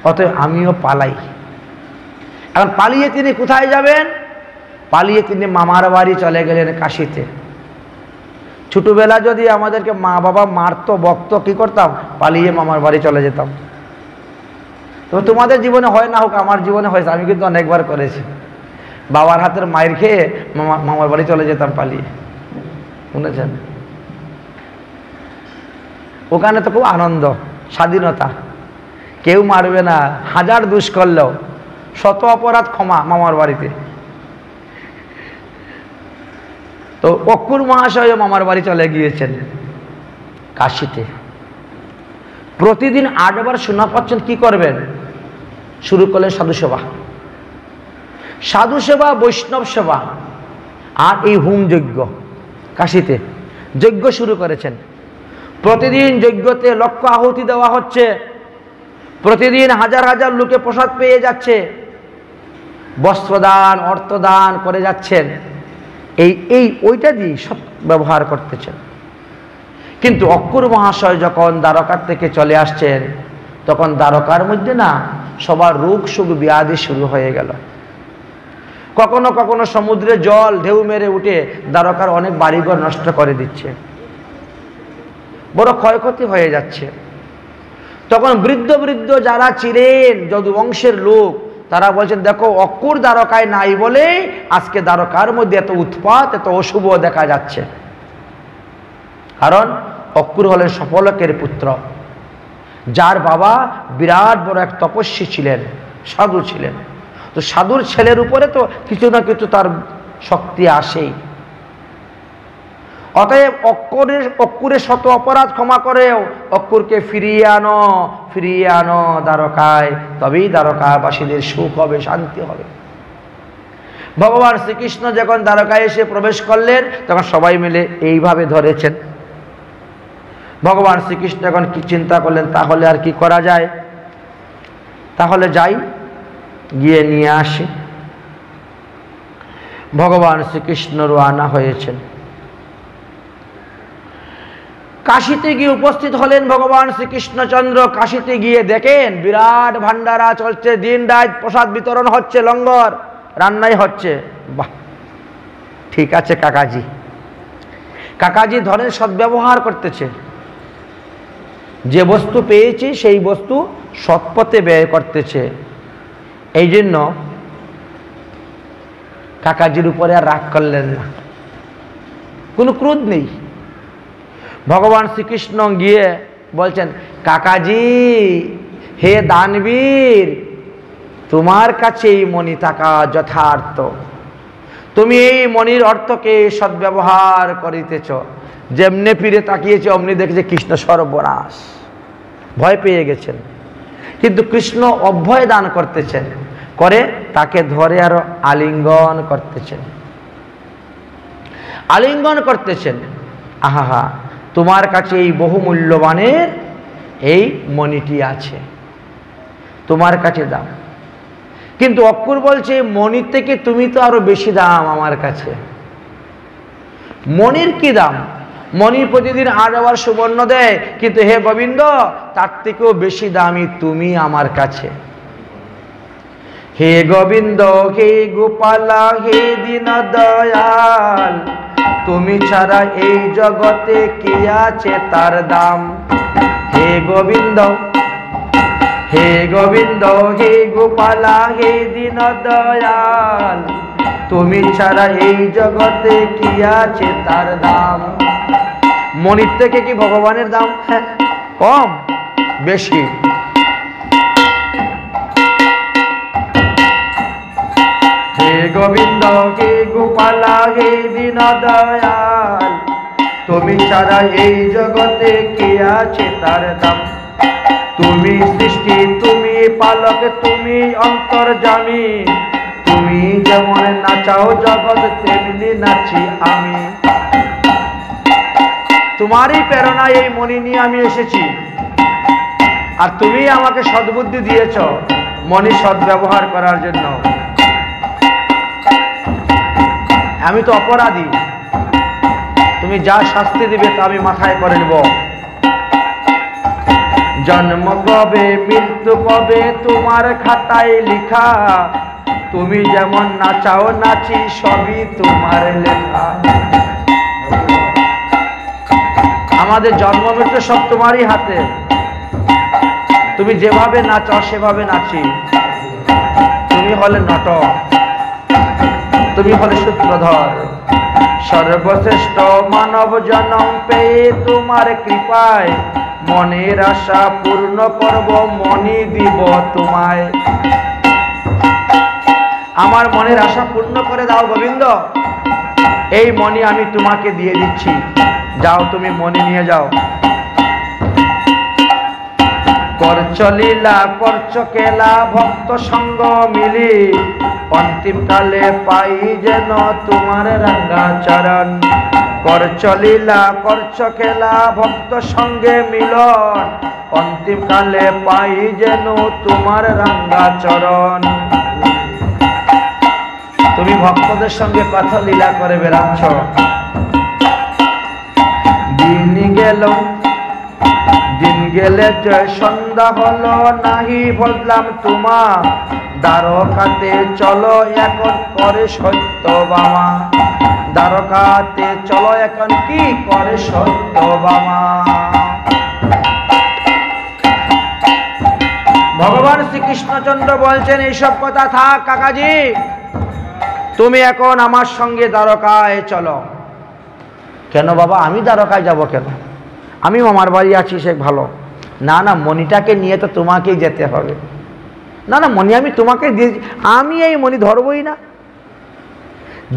[SPEAKER 1] অতএব আমিও পালাই। এখন পালিয়ে তিনি কোথায় যাবেন, পালিয়ে তিনি মামার বাড়ি চলে গেলেন কাশীতে। ছোটবেলা যদি আমাদেরকে মা বাবা মারতো বকতো, কি করতাম, পালিয়ে মামার বাড়ি চলে যেতাম। তো তোমাদের জীবনে হয় না হোক, আমার জীবনে হয়েছে, আমি কিন্তু অনেকবার করেছি। বাবার হাতের মায়ের খেয়ে মামার বাড়ি চলে যেতাম পালিয়ে, শুনেছেন? ওখানে তো খুব আনন্দ, স্বাধীনতা, কেউ মারবে না, হাজার দুষ করলেও, শত অপরাধ ক্ষমা মামার বাড়িতে। তো অক্কুর মহাশয় মামার বাড়ি চলে গিয়েছেন কাশীতে। প্রতিদিন 8 বার শোনা পাচ্ছেন, কি করবেন, শুরু করলেন সাধু সেবা, সাধু সেবা, বৈষ্ণব সেবা, আর এই হোম যজ্ঞ। কাশীতে যজ্ঞ শুরু করেছেন। প্রতিদিন যজ্ঞতে লক্ষ আহুতি দেওয়া হচ্ছে, প্রতিদিন হাজার হাজার লোকে প্রসাদ পেয়ে যাচ্ছে, বস্ত্রদান অর্থদান করে যাচ্ছেন, এই ওইটা দিয়ে সব ব্যবহার করতেছেন। কিন্তু অক্কুর মহাশয় যখন দ্বারকার থেকে চলে আসছেন, তখন দ্বারকার মধ্যে না সবার রোগ সুখ ব্যাধি শুরু হয়ে গেল। কখনো কখনো সমুদ্রে জল ঢেউ মেরে উঠে দ্বারকার অনেক বাড়িঘর নষ্ট করে দিচ্ছে, বড় ক্ষয়ক্ষতি হয়ে যাচ্ছে। তখন বৃদ্ধ বৃদ্ধ যারা ছিলেন যদুবংশের লোক, তারা বলছেন, দেখো অক্কুর দ্বারকায় নাই বলে আজকে দ্বারকার মধ্যে এত উৎপাত, এত অশুভ দেখা যাচ্ছে। কারণ অক্কুর হলেন সফলকের পুত্র, যার বাবা বিরাট বড় এক তপস্বী ছিলেন, সাধু ছিলেন। তো সাধুর ছেলের উপরে তো কিছু না কিছু তার শক্তি আসেই। অতএব অক্কুরের শত অপরাধ ক্ষমা করেও অক্কুরকে ফিরিয়ে আনো দ্বারকায়, তবেই দ্বারকাবাসীদের সুখ হবে, শান্তি হবে। ভগবান শ্রীকৃষ্ণ যখন দ্বারকায় এসে প্রবেশ করলেন, তখন সবাই মিলে এইভাবে ধরেছেন। ভগবান শ্রীকৃষ্ণ এখন কি চিন্তা করলেন, তাহলে আর কি করা যায়, তাহলে যাই, গিয়ে নিয়ে আসি। ভগবান শ্রীকৃষ্ণ রওনা হয়েছেন। কাশীতে গিয়ে উপস্থিত হলেন ভগবান শ্রীকৃষ্ণচন্দ্র। কাশীতে গিয়ে দেখেন বিরাট ভান্ডারা চলছে, দিন রাত প্রসাদ বিতরণ হচ্ছে, লঙ্গর রান্নাই হচ্ছে। বাহ, ঠিক আছে কাকাজি ধরেন সদ্ব্যবহার করতেছে, যে বস্তু পেয়েছি সেই বস্তু সৎপথে ব্যয় করতেছে। এই জন্য কাকাজির উপরে আর রাগ করলেন না, কোনো ক্রোধ নেই। ভগবান শ্রীকৃষ্ণ গিয়ে বলছেন, কাকাজি, হে দানবীর, তোমার কাছে এই মণি থাকা যথার্থ। তুমি এই মণির অর্থকে সদ্ব্যবহার করিতেছ। যেমনে ফিরে তাকিয়েছে অমনি দেখেছে কৃষ্ণ সর্বনাশ, ভয় পেয়ে গেছেন। কিন্তু কৃষ্ণ অভয় দান করতেছেন, করে তাকে ধরে আরো আলিঙ্গন করতেছেন, আলিঙ্গন করতেছেন। আহা, তোমার কাছে এই বহুমূল্যবানের এই মণিটি আছে, তোমার কাছে দাম। কিন্তু অক্রূর বলছে, মণির থেকে তুমি তো আরো বেশি দাম আমার কাছে। মণির কি দাম? মণি প্রতিদিন 8 সুবর্ণ দেয়, কিন্তু হে গোবিন্দ, তার থেকেও বেশি দামি তুমি আমার কাছে। হে গোবিন্দ, হে গোপালা, হে দীন দয়াল, তুমি ছাড়া এই জগতে কি আছে তার দাম। হে গোবিন্দ, হে গোবিন্দ, হে গোপালা, হে দীন দয়াল, তুমি ছাড়া এই জগতে কি আছে তার দাম। মণির থেকে কি ভগবানের দাম কম বেশি? হে গোবিন্দ, হে গোপালা, হে দীন দয়াল, তুমি ছাড়া এই জগতে কি আছে তার দাম। তুমি সৃষ্টি, তুমি পালক, তুমি অন্তর্যামী, তুমি যেমন নাচাও জগৎ তেমনি নাচি আমি। তোমারই প্রেরণায় এই মণি নিয়ে আমি এসেছি, আর তুমি আমাকে সদ্বুদ্ধি দিয়েছ মণি সদ্ব্যবহার করার জন্য। আমি তো অপরাধী, তুমি যা শাস্তি দিবে তা আমি মাথায় করে নেব। জন্ম কবে মৃত্যু কবে তোমার খাতায় লিখা, তুমি যেমন নাচাও নাচি সবই তোমার লেখা। আমাদের জন্ম মৃত্যু সব তোমারই হাতে, তুমি যেভাবে নাচাও সেভাবে নাচি। তুমি হলে নটক, তুমি হলে সূত্রধর। সর্বশ্রেষ্ঠ মানব জনম পেয়ে তোমার কৃপায়, মনের আশা পূর্ণ করব, মনি দিব তোমায়। আমার মনের আশা পূর্ণ করে দাও গোবিন্দ, এই মণি আমি তোমাকে দিয়ে দিচ্ছি, যাও তুমি মণি নিয়ে যাও। করছ লীলা, করছ কেলা, ভক্ত সঙ্গ মিলি, অন্তিম কালে পাই যেন তোমার রাঙ্গা চরণ। করছ লীলা, করছ খেলা, ভক্ত সঙ্গে মিলন, অন্তিম কালে পাই যেন তোমার রাঙ্গা চরণ। তুমি ভক্তদের সঙ্গে কথা লীলা করে বেড়াচ্ছ। দিন গেল, দিন গেলে জয় সন্ধ্যা হলো, নাহি বললাম তোমা, দ্বারকাতে চলো এখন করে সত্যভামা। দ্বারকাতে চলো এখন কি করে সত্যভামা। ভগবান শ্রীকৃষ্ণচন্দ্র বলছেন, এইসব কথা থাক কাকাজি, তুমি এখন আমার সঙ্গে দ্বারকায় চলো। কেন বাবা, আমি দ্বারকায় যাব কেন? আমি মামার বাড়ি আছি, সে ভালো। না না, মণিটাকে নিয়ে তো তোমাকেই যেতে হবে। না না, মণি আমি তোমাকে দিয়ে, আমি এই মণি ধরবই না।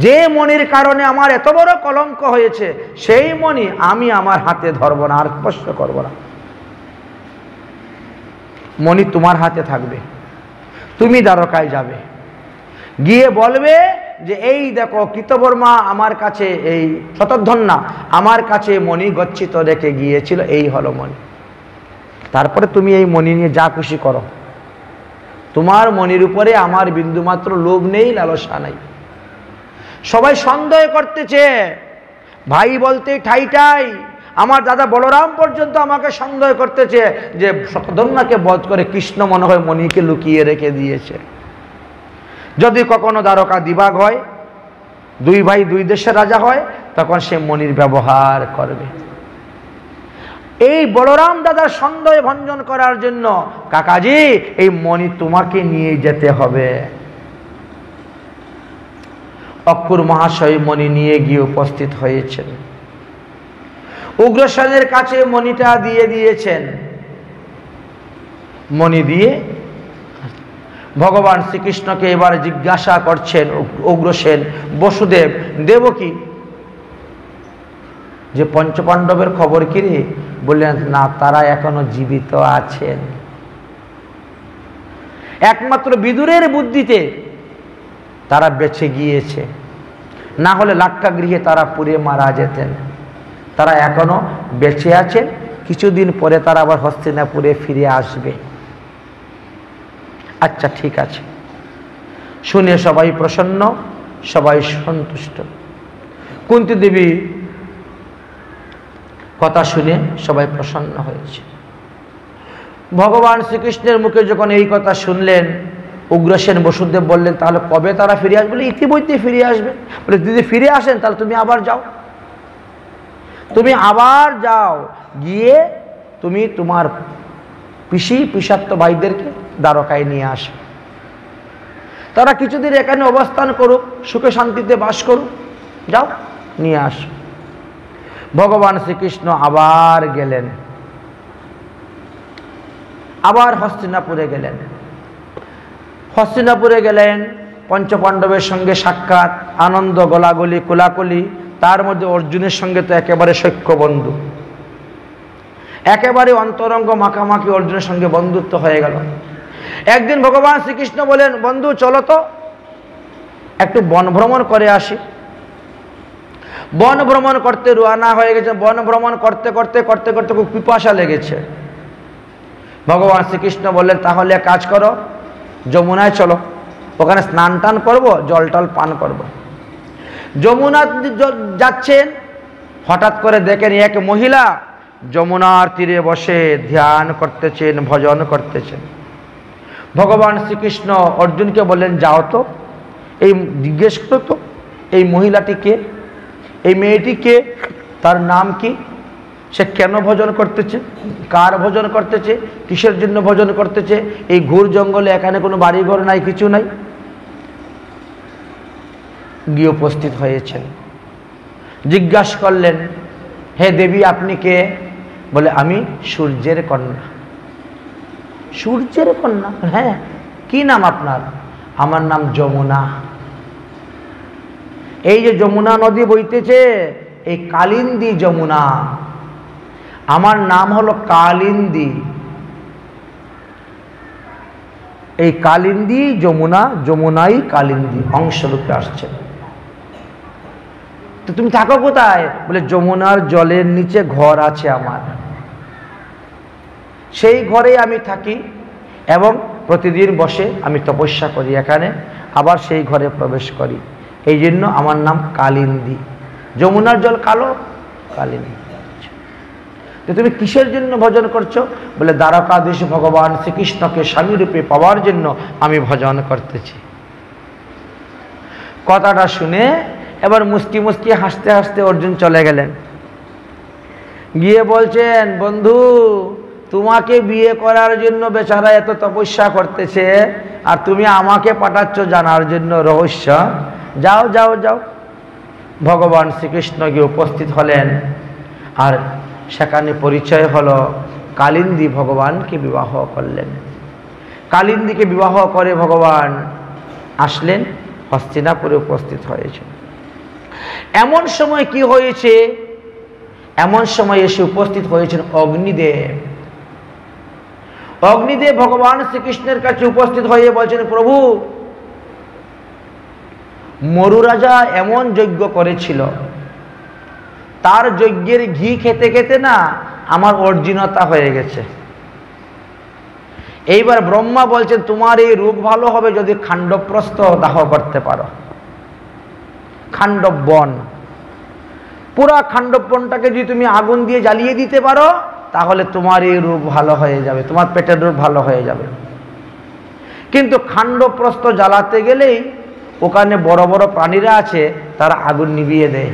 [SPEAKER 1] যে মণির কারণে আমার এত বড় কলঙ্ক হয়েছে, সেই মণি আমি আমার হাতে ধরবো না, আর স্পর্শ করবো না। মণি তোমার হাতে থাকবে, তুমি দ্বারকায় যাবে, গিয়ে বলবে যে এই দেখো কৃতবর্মা আমার কাছে, এই শতধ্বন্যা আমার কাছে মণি গচ্ছিত রেখে গিয়েছিল, এই হলো মণি। তারপরে তুমি এই মণি নিয়ে যা খুশি করো। তোমার মণির উপরে আমার বিন্দুমাত্র লোভ নেই, লালসা নাই। সবাই সন্দেহ করতেছে, ভাই বলতে ঠাই ঠাই। আমার দাদা বলরাম পর্যন্ত আমাকে সন্দেহ করতেছে যে শতধন্যাকে বধ করে কৃষ্ণ মনে হয় মণিকে লুকিয়ে রেখে দিয়েছে। যদি কখনো দ্বারকা দিবাগ হয়, দুই ভাই দুই দেশের রাজা হয়, তখন সে মণির ব্যবহার করবে। এই বলরাম দাদার সন্দেহ ভঞ্জন করার জন্য কাকাজি এই মণি তোমাকে নিয়ে যেতে হবে। অক্রূর মহাশয় মণি নিয়ে গিয়ে উপস্থিত হয়েছেন। উগ্রসেনের কাছে মণিটা দিয়ে দিয়েছেন। মণি দিয়ে ভগবান শ্রীকৃষ্ণকে এবার জিজ্ঞাসা করছেন উগ্রসেন, বসুদেব, দেবকী, যে পঞ্চপাণ্ডবের খবর কি রে? বললেন, না, তারা এখনো জীবিত আছেন। একমাত্র বিদুরের বুদ্ধিতে তারা বেঁচে গিয়েছে, না হলে লাক্ষাগৃহে তারা পুড়ে মারা যেতেন। তারা এখনো বেঁচে আছেন, কিছুদিন পরে তারা আবার হস্তিনাপুরে ফিরে আসবে। আচ্ছা, ঠিক আছে। শুনে সবাই প্রসন্ন, সবাই সন্তুষ্ট। কুন্তী দেবী কথা শুনে সবাই প্রসন্ন হয়েছে। ভগবান শ্রীকৃষ্ণের মুখে যখন এই কথা শুনলেন, উগ্রসেন বসুদেব বললেন, তাহলে কবে তারা ফিরে আসবে? বলে, ইতিমধ্যে ফিরে আসবে। বলে, যদি ফিরে আসেন তাহলে তুমি আবার যাও, তুমি আবার যাও, গিয়ে তুমি তোমার পিসাত্ত ভাইদেরকে দ্বারকায় নিয়ে আসো। তারা কিছুদিন এখানে অবস্থান করুক, সুখে শান্তিতে বাস করুক, যাও, নিয়ে আসো। ভগবান শ্রীকৃষ্ণ আবার গেলেন, আবার হস্তিনাপুরে গেলেন। হস্তিনাপুরে গেলেন, পঞ্চপাণ্ডবের সঙ্গে সাক্ষাৎ, আনন্দ, গলাগলি, কোলাকুলি। তার মধ্যে অর্জুনের সঙ্গে তো একেবারে সখ্য বন্ধু, একেবারে অন্তরঙ্গ মাখামাখি অর্জুনের সঙ্গে বন্ধুত্ব হয়ে গেল। একদিন ভগবান শ্রীকৃষ্ণ বলেন, বন্ধু চলো তো একটু বন ভ্রমণ করে আসি। বন ভ্রমণ করতে রওনা হয়ে গেছে। বন ভ্রমণ করতে করতে করতে করতে খুব পিপাসা লেগেছে। ভগবান শ্রীকৃষ্ণ বললেন, তাহলে কাজ করো, যমুনায় চলো, ওখানে স্নান টান করবো, জল টল পান করবো। যমুনা যাচ্ছেন, হঠাৎ করে দেখেন এক মহিলা যমুনার তীরে বসে ধ্যান করতেছেন, ভজন করতেছেন। ভগবান শ্রীকৃষ্ণ অর্জুনকে বললেন, যাও তো, এই জিজ্ঞেস করো তো এই মহিলাটি কে, এই মেয়েটি কে, তার নাম কি, সে কেন ভজন করতেছে, কার ভজন করতেছে, কিসের জন্য ভজন করতেছে। এই ঘোর জঙ্গলে এখানে কোনো বাড়িঘর নাই, কিছু নাই। গিয়ে উপস্থিত হয়েছেন, জিজ্ঞাসা করলেন, হে দেবী, আপনি কে? বলে, আমি সূর্যের কন্যা। সূর্যের কন্যা? হ্যাঁ। কি নাম আপনার? আমার নাম যমুনা। এই যে যমুনা নদী বইতেছে, এই কালিন্দী যমুনা, আমার নাম হলো কালিন্দী। এই কালিন্দী যমুনা, যমুনাই কালিন্দী অংশরূপে আসছে। তো তুমি থাকো কোথায়? বলে, যমুনার জলের নিচে ঘর আছে আমার, সেই ঘরে আমি থাকি এবং প্রতিদিন বসে আমি তপস্যা করি এখানে, আবার সেই ঘরে প্রবেশ করি। এই জন্য আমার নাম কালিন্দী। যমুনার জল কালো, কালিন্দী। তো তুমি কিসের জন্য ভজন করছো? বলে, দ্বারকাধীশ ভগবান শ্রীকৃষ্ণকে স্বামীরূপে পাওয়ার জন্য আমি ভজন করতেছি। কথাটা শুনে এবার মুস্কি মুস্কি হাসতে হাসতে অর্জুন চলে গেলেন। গিয়ে বলছেন, বন্ধু, তোমাকে বিয়ে করার জন্য বেচারা এত তপস্যা করতেছে, আর তুমি আমাকে পাঠাচ্ছ জানার জন্য রহস্য। যাও যাও যাও। ভগবান শ্রীকৃষ্ণ গিয়ে উপস্থিত হলেন, আর সেখানে পরিচয় হলো, কালিন্দী ভগবানকে বিবাহ করলেন। কালিন্দীকে বিবাহ করে ভগবান আসলেন, হস্তিনাপুরে উপস্থিত হয়েছে। এমন সময় কি হয়েছে? এমন সময় এসে উপস্থিত হয়েছেন অগ্নিদেব। অগ্নিদেব ভগবান শ্রীকৃষ্ণের কাছে উপস্থিত হয়ে বলছেন, প্রভু, মরু রাজা এমন যজ্ঞ করেছিল, তার যজ্ঞের ঘি খেতে খেতে না আমার অর্জিনতা হয়ে গেছে। এইবার ব্রহ্মা বলছেন, তোমার এই রূপ ভালো হবে যদি খাণ্ডবপ্রস্থ দাহ করতে পারো। খাণ্ডব বন, পুরা খাণ্ডব বনটাকে যদি তুমি আগুন দিয়ে জ্বালিয়ে দিতে পারো, তাহলে তোমার এই রূপ ভালো হয়ে যাবে, তোমার পেটের রূপ ভালো হয়ে যাবে। কিন্তু খাণ্ডবপ্রস্থ জ্বালাতে গেলেই ওখানে বড় বড় প্রাণীরা আছে, তারা আগুন নিভিয়ে দেয়।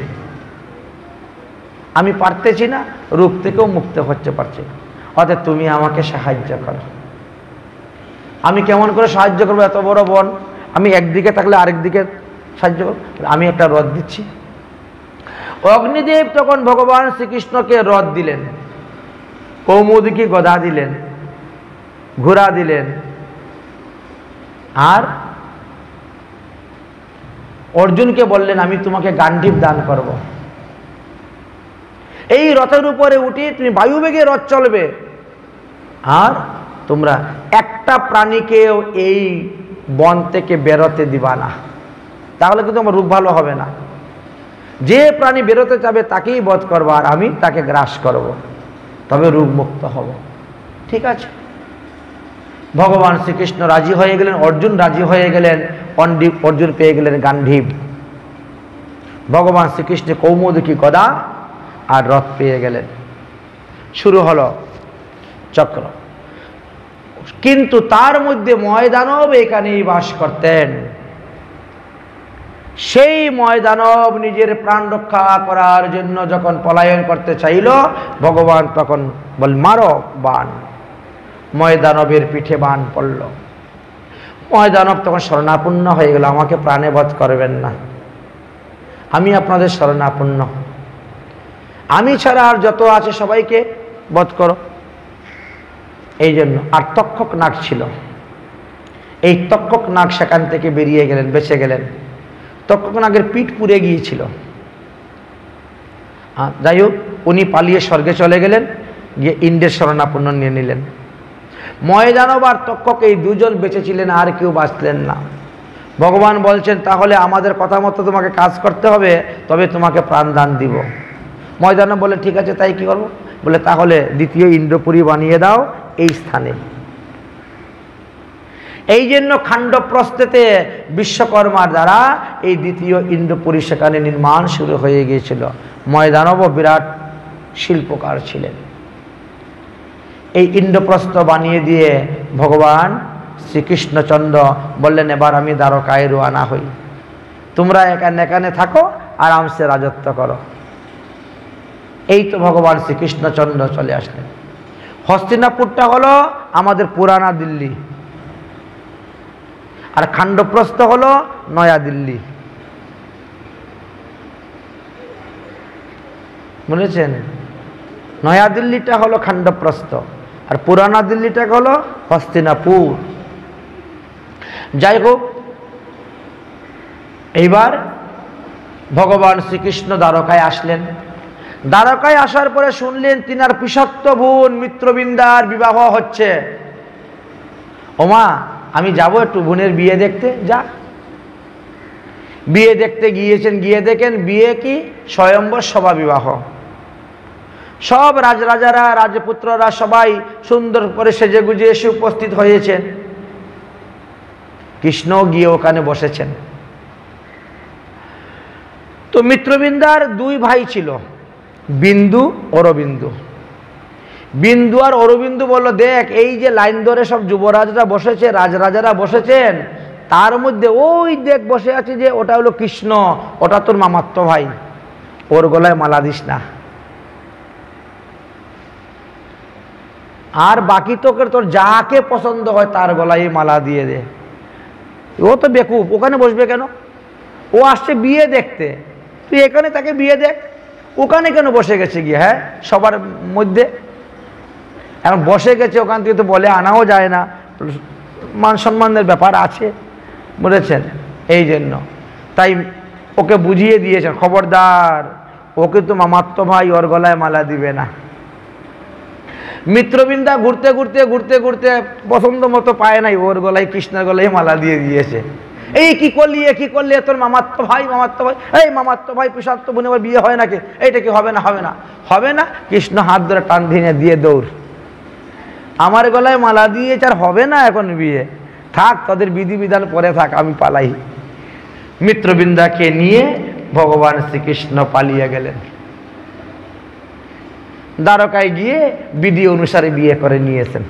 [SPEAKER 1] আমি পারতেছি না, রূপ থেকেও মুক্ত হচ্ছে পারছি না, অতএব তুমি আমাকে সাহায্য করো। আমি কেমন করে সাহায্য করবো? এত বড় বন, আমি একদিকে থাকলে আরেক দিকে সাহায্য করো। আমি একটা রথ দিচ্ছি। অগ্নিদেব তখন ভগবান শ্রীকৃষ্ণকে রথ দিলেন, কৌমুদকী গদা দিলেন, ঘোড়া দিলেন, আর অর্জুনকে বললেন আমি তোমাকে গান্ডীব দান করব। এই রথের উপরে উঠে তুমি বায়ুবেগে রথ চলবে, আর তোমরা একটা প্রাণীকেও এই বন থেকে বেরোতে দিবা না, তাহলে কিন্তু আমার রূপ ভালো হবে না। যে প্রাণী বেরোতে চাবে তাকেই বধ করবো, আর আমি তাকে গ্রাস করব, তবে রূপ মুক্ত হব। ঠিক আছে, ভগবান শ্রীকৃষ্ণ রাজি হয়ে গেলেন, অর্জুন রাজি হয়ে গেলেন, অর্জুন পেয়ে গেলেন গান্ডীব। ভগবান শ্রীকৃষ্ণ কৌমুদকী গদা আর রথ পেয়ে গেলেন। শুরু হলো চক্র। কিন্তু তার মধ্যে ময়দানব এখানেই বাস করতেন। সেই ময়দানব নিজের প্রাণ রক্ষা করার জন্য যখন পলায়ন করতে চাইল, ভগবান তখন বল মারো বাণ। ময়দানবের পিঠে বাণ পড়ল। ময়দানব তখন শরণাপন্ন হয়ে গেল, আমাকে প্রাণে বধ করবেন না, আমি আপনাদের শরণাপন্ন, আমি ছাড়া আর যত আছে সবাইকে বধ করো। এই জন্য আর তক্ষক নাগ ছিল, এই তক্ষক নাগ সেখান থেকে বেরিয়ে গেলেন, বেঁচে গেলেন। তক্ষক নাগের পিঠ পুড়ে গিয়েছিল। যাই হোক, উনি পালিয়ে স্বর্গে চলে গেলেন, গিয়ে ইন্দ্রের শরণাপন্ন নিয়ে নিলেন। ময়দানব আর তক্ষক এই দুজন বেঁচেছিলেন, আর কেউ বাঁচলেন না। ভগবান বলছেন তাহলে আমাদের কথা মতো তোমাকে কাজ করতে হবে, তবে তোমাকে প্রাণদান দিব। ময়দানব বলে ঠিক আছে, তাই কি করবো? বলে তাহলে দ্বিতীয় ইন্দ্রপুরী বানিয়ে দাও এই স্থানে। এই জন্য খাণ্ডপ্রস্থেতে বিশ্বকর্মার দ্বারা এই দ্বিতীয় ইন্দ্রপুরী সেখানে নির্মাণ শুরু হয়ে গিয়েছিল। ময়দানবও বিরাট শিল্পকার ছিলেন। এই ইন্দ্রপ্রস্থ বানিয়ে দিয়ে ভগবান শ্রীকৃষ্ণচন্দ্র বললেন এবার আমি দ্বারকায় রওনা হই, তোমরা এখানে থাকো, আরামসে রাজত্ব করো। এই তো ভগবান শ্রীকৃষ্ণচন্দ্র চলে আসলেন। হস্তিনাপুরটা হলো আমাদের পুরানা দিল্লি, আর খাণ্ডপ্রস্থ হলো নয়া দিল্লি। বুঝেছেন? নয়া দিল্লিটা হলো খাণ্ডপ্রস্থ, আর পুরানা দিল্লিটা হলো হস্তিনাপুর। যাই হোক, এইবার ভগবান শ্রীকৃষ্ণ দ্বারকায় আসলেন। দ্বারকায় আসার পরে শুনলেন তিনার পিসত্ত বোন মিত্রবৃন্দার বিবাহ হচ্ছে। ওমা, আমি যাব একটু বোনের বিয়ে দেখতে। যা, বিয়ে দেখতে গিয়েছেন, গিয়ে দেখেন বিয়ে কি স্বয়ম্বর সভা বিবাহ। সব রাজরাজারা, রাজপুত্ররা সবাই সুন্দর করে সেজে গুজে এসে উপস্থিত হয়েছেন। কৃষ্ণ গিয়ে ওখানে বসেছেন। তো মিত্রবৃন্দার দুই ভাই ছিল, বিন্দু অরবিন্দু। বিন্দু আর অরবিন্দু বলল দেখ, এই যে লাইন ধরে সব যুবরাজরা বসেছে, রাজরাজারা বসেছেন, তার মধ্যে ওই দেখ বসে আছে যে, ওটা হলো কৃষ্ণ, ওটা তোর মামাত্ম ভাই, ওর গলায় মালা দিস না। আর বাকি তোকে তোর যাকে পছন্দ হয় তার গলায় মালা দিয়ে দে। ও তো বেকুব, ওখানে বসবে কেন? ও আসছে বিয়ে দেখতে, তুই এখানে তাকে বিয়ে দেখ, ওখানে কেন বসে গেছে গিয়ে? হ্যাঁ, সবার মধ্যে এখন বসে গেছে, ওখান থেকে তো বলে আনাও যায় না, মান সম্মানের ব্যাপার আছে, বুঝেছেন? এই জন্য তাই ওকে বুঝিয়ে দিয়েছেন, খবরদার, ওকে তো মামাত্ম ভাই, ওর গলায় মালা দিবে না। মিত্রবৃন্দা ঘুরতে ঘুরতে ঘুরতে ঘুরতে পছন্দ মতো পায় নাই, ওর গলায়, কৃষ্ণের গলায় মালা দিয়ে দিয়েছে। এই কি করলি, এ কি করলি, তোর মামাত্ম ভাই, মামাত্ম ভাই, এই মামাত্ম ভাই পিসাত্ত বোনে বিয়ে হয় নাকি? এইটা কি হবে না? হবে না, হবে না। কৃষ্ণ হাত ধরে টান ভেঙে দিয়ে দৌড়, আমার গলায় মালা দিয়েছে আর হবে না এখন বিয়ে, থাক তাদের বিধিবিধান পরে থাক, আমি পালাই। মিত্রবৃন্দাকে নিয়ে ভগবান শ্রীকৃষ্ণ পালিয়ে গেলেন। দ্বারকায় গিয়ে বিধি অনুসারে বিয়ে করে নিয়েছেন।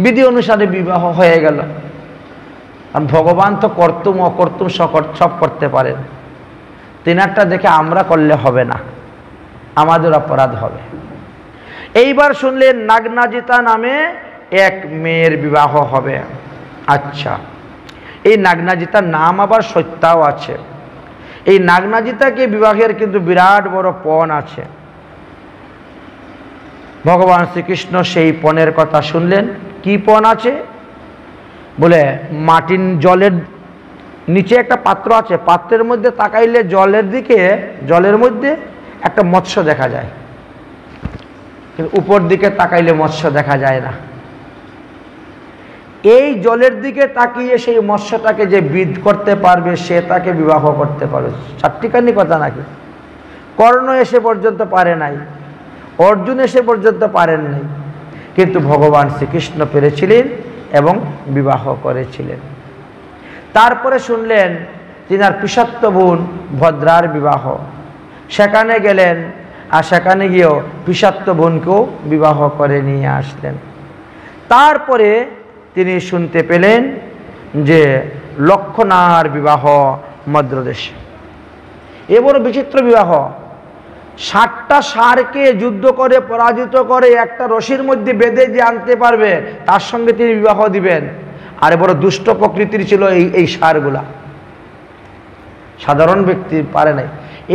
[SPEAKER 1] বিধি অনুসারে বিবাহ হয়ে গেল। আর ভগবান তো কর্তুম অকর্তুম সব করতে পারেন, তিনারটা দেখে আমরা করলে হবে না, আমাদের অপরাধ হবে। এইবার শুনলেন নাগনাজিতা নামে এক মেয়ের বিবাহ হবে। আচ্ছা, এই নাগনাজিতার নাম আবার সত্যাও আছে। এই নাগনাজিতাকে বিবাহের কিন্তু বিরাট বড় পণ আছে। ভগবান শ্রীকৃষ্ণ সেই পণের কথা শুনলেন। কি পণ আছে? বলে মাটির জলের নিচে একটা পাত্র আছে, পাত্রের মধ্যে তাকাইলে জলের দিকে, জলের মধ্যে একটা মৎস্য দেখা যায়, কিন্তু উপর দিকে তাকাইলে মৎস্য দেখা যায় না। এই জলের দিকে তাকিয়ে সেই মৎস্যটাকে যে বিধ করতে পারবে সে তাকে বিবাহ করতে পারবে। চারটিখানি কথা নাকি? কর্ণ এসে পর্যন্ত পারে নাই, অর্জুন এসে পর্যন্ত পারেন নাই, কিন্তু ভগবান শ্রীকৃষ্ণ পেরেছিলেন এবং বিবাহ করেছিলেন। তারপরে শুনলেন তিনার পিসত্ব বোন ভদ্রার বিবাহ। সেখানে গেলেন, আর সেখানে গিয়েও পিসত্ব বোনকেও বিবাহ করে নিয়ে আসলেন। তারপরে তিনি শুনতে পেলেন যে লক্ষণার বিবাহ মদ্রদেশে। এ বড় বিচিত্র বিবাহ। 60টা ষাঁড়কে যুদ্ধ করে পরাজিত করে একটা রশির মধ্যে বেঁধে যে আনতে পারবে তার সঙ্গে তিনি বিবাহ দিবেন। আর বড় দুষ্ট প্রকৃতির ছিল এই ষাঁড়গুলা, সাধারণ ব্যক্তি পারে নাই।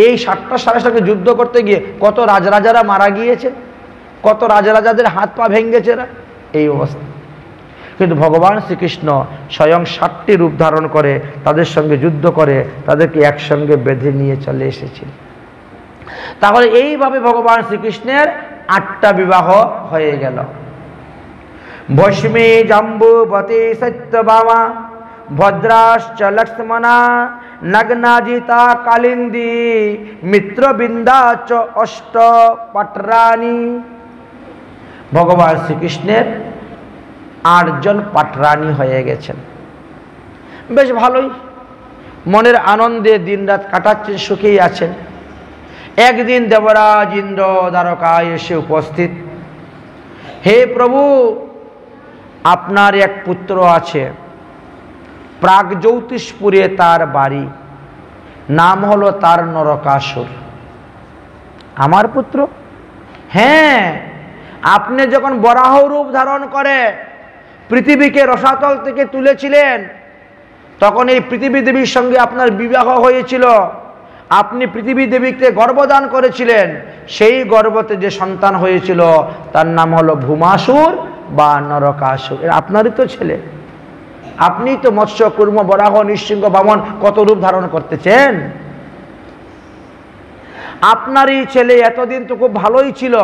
[SPEAKER 1] এই 60টা ষাঁড়ের সঙ্গে যুদ্ধ করতে গিয়ে কত রাজরাজারা মারা গিয়েছে, কত রাজরাজাদের হাত পা ভেঙেছে না, এই অবস্থা। কিন্তু ভগবান শ্রীকৃষ্ণ স্বয়ং 60টি রূপ ধারণ করে তাদের সঙ্গে যুদ্ধ করে তাদেরকে একসঙ্গে বেঁধে নিয়ে চলে এসেছিল। তাহলে এইভাবে ভগবান শ্রীকৃষ্ণের 8টা বিবাহ হয়ে গেল। ভস্মী জাম্বুবতী সত্যভামা ভদ্রাশ্চ লক্ষ্মণা নগ্নাজিতা কালিন্দী মিত্রবৃন্দা চ অষ্ট পাটরানী। ভগবান শ্রীকৃষ্ণের 8 জন পাটরানী হয়ে গেছেন। বেশ ভালোই, মনের আনন্দে দিনরাত কাটাচ্ছেন, সুখেই আছেন। একদিন দেবরাজ ইন্দ্র দ্বারকায় এসে উপস্থিত। হে প্রভু, আপনার এক পুত্র আছে, প্রাগজ্যোতিষপুরে তার বাড়ি, নাম হলো তার নরকাসুর। আমার পুত্র? হ্যাঁ, আপনি যখন বরাহ রূপ ধারণ করে পৃথিবীকে রসাতল থেকে তুলেছিলেন তখন এই পৃথিবী দেবীর সঙ্গে আপনার বিবাহ হয়েছিল। আপনি পৃথিবী দেবীকে গর্ভদান করেছিলেন, সেই গর্ভতে যে সন্তান হয়েছিল তার নাম হলো ভূমাসুর বা নরকাসুর। আপনারই তো ছেলে, আপনি তো মৎস্য কুর্ম বরাহ নৃসিংহ বামন কত রূপ ধারণ করতেছেন। আপনারই ছেলে এতদিন তো খুব ভালোই ছিল,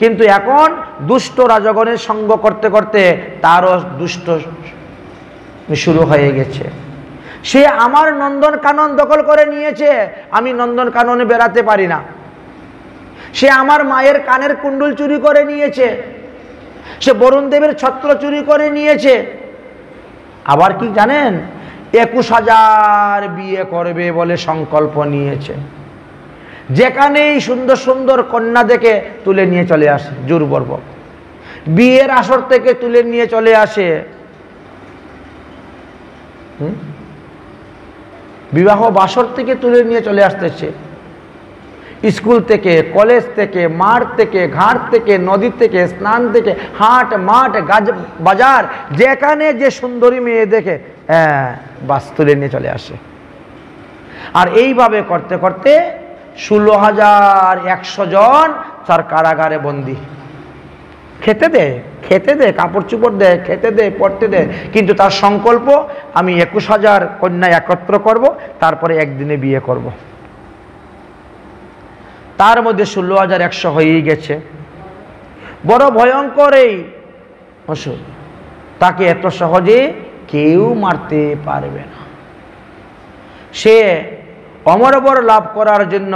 [SPEAKER 1] কিন্তু এখন দুষ্ট রাজগণের সঙ্গ করতে করতে তারও দুষ্ট শুরু হয়ে গেছে। সে আমার নন্দন কানন দখল করে নিয়েছে, আমি নন্দন কাননে বেড়াতে পারি না। সে আমার মায়ের কানের কুণ্ডল চুরি করে নিয়েছে, সে বরুণ দেবের ছত্র চুরি করে নিয়েছে। আবার কি জানেন, 21,000 বিয়ে করবে বলে সংকল্প নিয়েছে। যেখানেই সুন্দর সুন্দর কন্যা দেখে তুলে নিয়ে চলে আসে, জোরপূর্বক বিয়ের আসর থেকে তুলে নিয়ে চলে আসে। বিবাহ বাসর থেকে তুলে নিয়ে চলে আসতেছে, স্কুল থেকে, কলেজ থেকে, মাঠ থেকে, ঘাট থেকে, নদী থেকে, স্নান থেকে, হাট মাঠ বাজার, যেখানে যে সুন্দরী মেয়ে দেখে বাস তুলে নিয়ে চলে আসে। আর এইভাবে করতে করতে 16,100 জন তার কারাগারে বন্দী। খেতে দে, খেতে দে, কাপড় চোপড় দে, খেতে দে, পড়তে দে, কিন্তু তার সংকল্প আমি 21,000 কন্যা একত্র করব, তারপরে একদিনে বিয়ে করব। তার মধ্যে 16,100 হয়েই গেছে। বড় ভয়ঙ্কর এই অসুর, তাকে এত সহজে কেউ মারতে পারবে না। সে অমরবর লাভ করার জন্য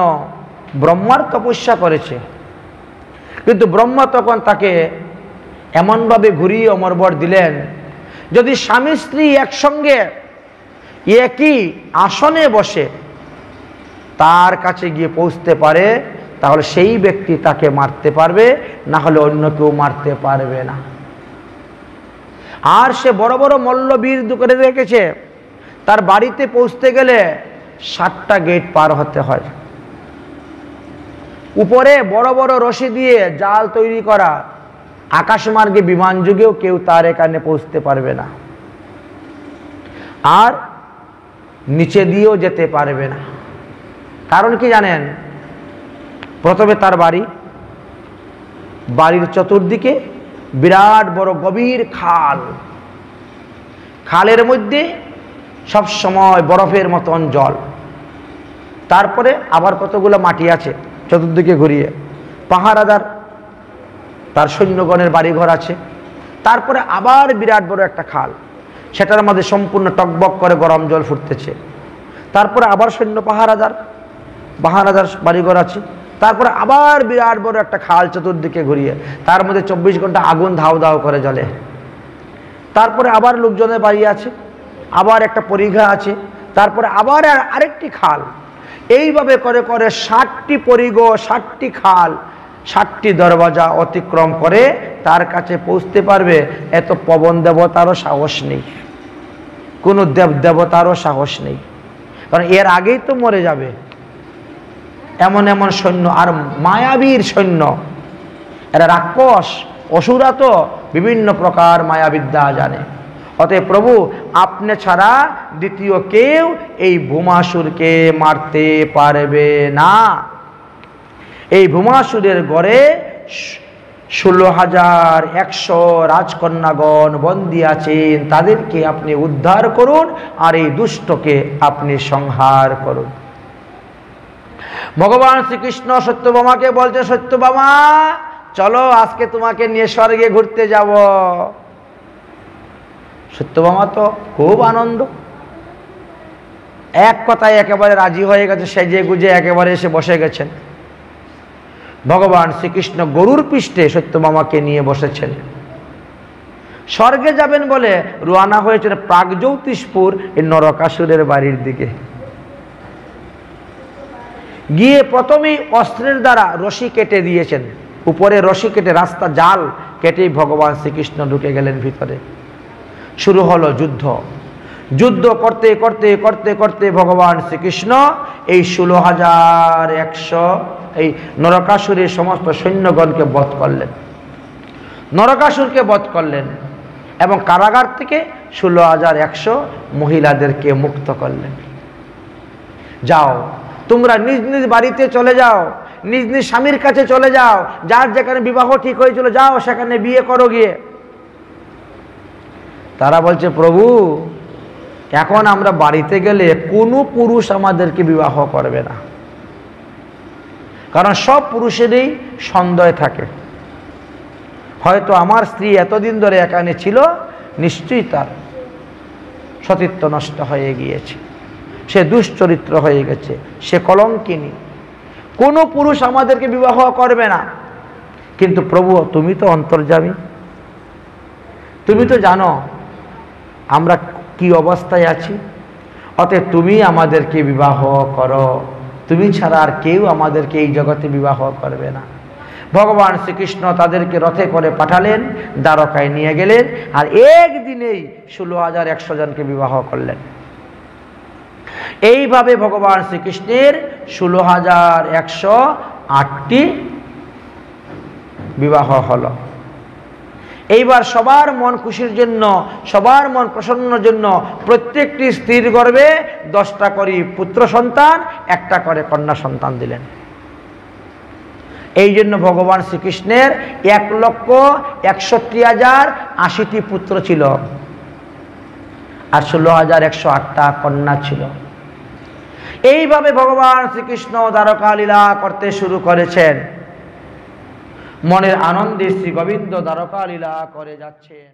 [SPEAKER 1] ব্রহ্মার তপস্যা করেছে, কিন্তু ব্রহ্মা তখন তাকে এমনভাবে ঘুরিয়ে অমরবর দিলেন, যদি স্বামী স্ত্রী একসঙ্গে একই আসনে বসে তার কাছে গিয়ে পৌঁছতে পারে তাহলে সেই ব্যক্তি তাকে মারতে পারবে, না হলে অন্য কেউ মারতে পারবে না। আর সে বড় বড় মল্লবীর করে রেখেছে, তার বাড়িতে পৌঁছতে গেলে 7টা গেট পার হতে হয়। উপরে বড় বড় রশি দিয়ে জাল তৈরি করা, আকাশমার্গে বিমান যুগেও কেউ তার এখানে পৌঁছতে পারবে না। আর নিচে দিয়েও যেতে পারবে না। কারণ কি জানেন? প্রথমে তার বাড়ির চতুর্দিকে বিরাট বড় গভীর খাল, খালের মধ্যে সব সময় বরফের মতন জল। তারপরে আবার কতগুলো মাটি আছে চতুর্দিকে ঘুরিয়ে, পাহারাদার, তার সৈন্যগণের বাড়িঘর আছে। তারপরে আবার বিরাট বড় একটা খাল, সেটার মধ্যে সম্পূর্ণ টকবক করে গরম জল ফুটতেছে। তারপরে আবার সৈন্য পাহারাদার বাড়িঘর আছে। তারপরে আবার বিরাট বড় একটা খাল চতুর্দিকে ঘুরিয়ে, তার মধ্যে 24 ঘন্টা আগুন ধাউ ধাউ করে জ্বলে। তারপরে আবার লোকজনের বাড়ি আছে, আবার একটা পরিঘা আছে, তারপরে আবার আরেকটি খাল। এইভাবে করে করে 60টি পরিঘ, 60টি খাল, 60টি দরওয়াজা অতিক্রম করে তার কাছে পৌঁছতে পারবে এত পবন দেবতারও সাহস নেই, কোনো দেবতারও সাহস নেই। কারণ এর আগেই তো মরে যাবে। এমন এমন সৈন্য, আর মায়াবীর সৈন্য, এরা রাক্ষস, অসুরা তো বিভিন্ন প্রকার মায়াবিদ্যা জানে। অতএব প্রভু, আপনি ছাড়া দ্বিতীয় কেউ এই ভূমাসুরকে মারতে পারবে না। এই ভূমাসুরের গড়ে 16,100 রাজকন্যাগণ বন্দী আছেন, তাদেরকে আপনি উদ্ধার করুন আর এই দুষ্টকে আপনি সংহার করুন। ভগবান শ্রীকৃষ্ণ সত্যভামাকে বলছে, সত্যভামা চলো, আজকে তোমাকে নিয়ে স্বর্গে ঘুরতে যাব। সত্যভামা তো খুব আনন্দ, এক কথায় একেবারে রাজি হয়ে গেছে, সেজে গুজে একেবারে এসে বসে গেছেন। ভগবান শ্রীকৃষ্ণ গরুর পৃষ্ঠে সত্যভামাকে নিয়ে বসেছেন। স্বর্গে যাবেন বলে রওনা হয়েছেন প্রাগজ্যোতিষপুর এই নরকাসুরের বাড়ির দিকে। গিয়ে প্রথমেই অস্ত্রের দ্বারা রশি কেটে দিয়েছেন, উপরে রশি কেটে রাস্তা জাল কেটেই ভগবান শ্রীকৃষ্ণ ঢুকে গেলেন ভিতরে। শুরু হলো যুদ্ধ। যুদ্ধ করতে করতে করতে করতে ভগবান শ্রীকৃষ্ণ এই 16,100 এই নরকাসুরের সমস্ত সৈন্যগণকে বধ করলেন, নরকাসুরকে বধ করলেন এবং কারাগার থেকে 16,100 মহিলাদেরকে মুক্ত করলেন। যাও, তোমরা নিজ নিজ বাড়িতে চলে যাও, নিজ নিজ স্বামীর কাছে চলে যাও, যার যেখানে বিবাহ ঠিক হয়েছিল যাও সেখানে বিয়ে করো গিয়ে। তারা বলছে, প্রভু এখন আমরা বাড়িতে গেলে কোনো পুরুষ আমাদেরকে বিবাহ করবে না, কারণ সব পুরুষেরই সন্দেহ থাকে, হয়তো আমার স্ত্রী এতদিন ধরে এখানে ছিল, নিশ্চয়ই তার সতীত্ব নষ্ট হয়ে গিয়েছে, সে দুশ্চরিত্র হয়ে গেছে, সে কলঙ্কিনী, কোনো পুরুষ আমাদেরকে বিবাহ করবে না। কিন্তু প্রভু তুমি তো অন্তর্যামী, তুমি তো জানো আমরা কি অবস্থায় আছি, অতএব তুমি আমাদেরকে বিবাহ করো, তুমি ছাড়া আর কেউ আমাদেরকে এই জগতে বিবাহ করবে না। ভগবান শ্রীকৃষ্ণ তাদেরকে রথে করে পাঠালেন, দ্বারকায় নিয়ে গেলেন, আর একদিনেই 16,100 জনকে বিবাহ করলেন। এইভাবে ভগবান শ্রীকৃষ্ণের 16,108টি বিবাহ হলো। এইবার সবার মন খুশির জন্য, সবার মন প্রসন্নের জন্য প্রত্যেকটি স্ত্রীর গর্ভে 10টা করে পুত্র সন্তান, 1টা করে কন্যা সন্তান দিলেন। এই জন্য ভগবান শ্রীকৃষ্ণের 1,61,080টি পুত্র ছিল আর 16,108টা কন্যা ছিল। এইভাবে ভগবান শ্রীকৃষ্ণ দ্বারকা লীলা করতে শুরু করেছেন। মনের আনন্দে শ্রী গোবিন্দ দ্বারকা লীলা করে যাচ্ছেন।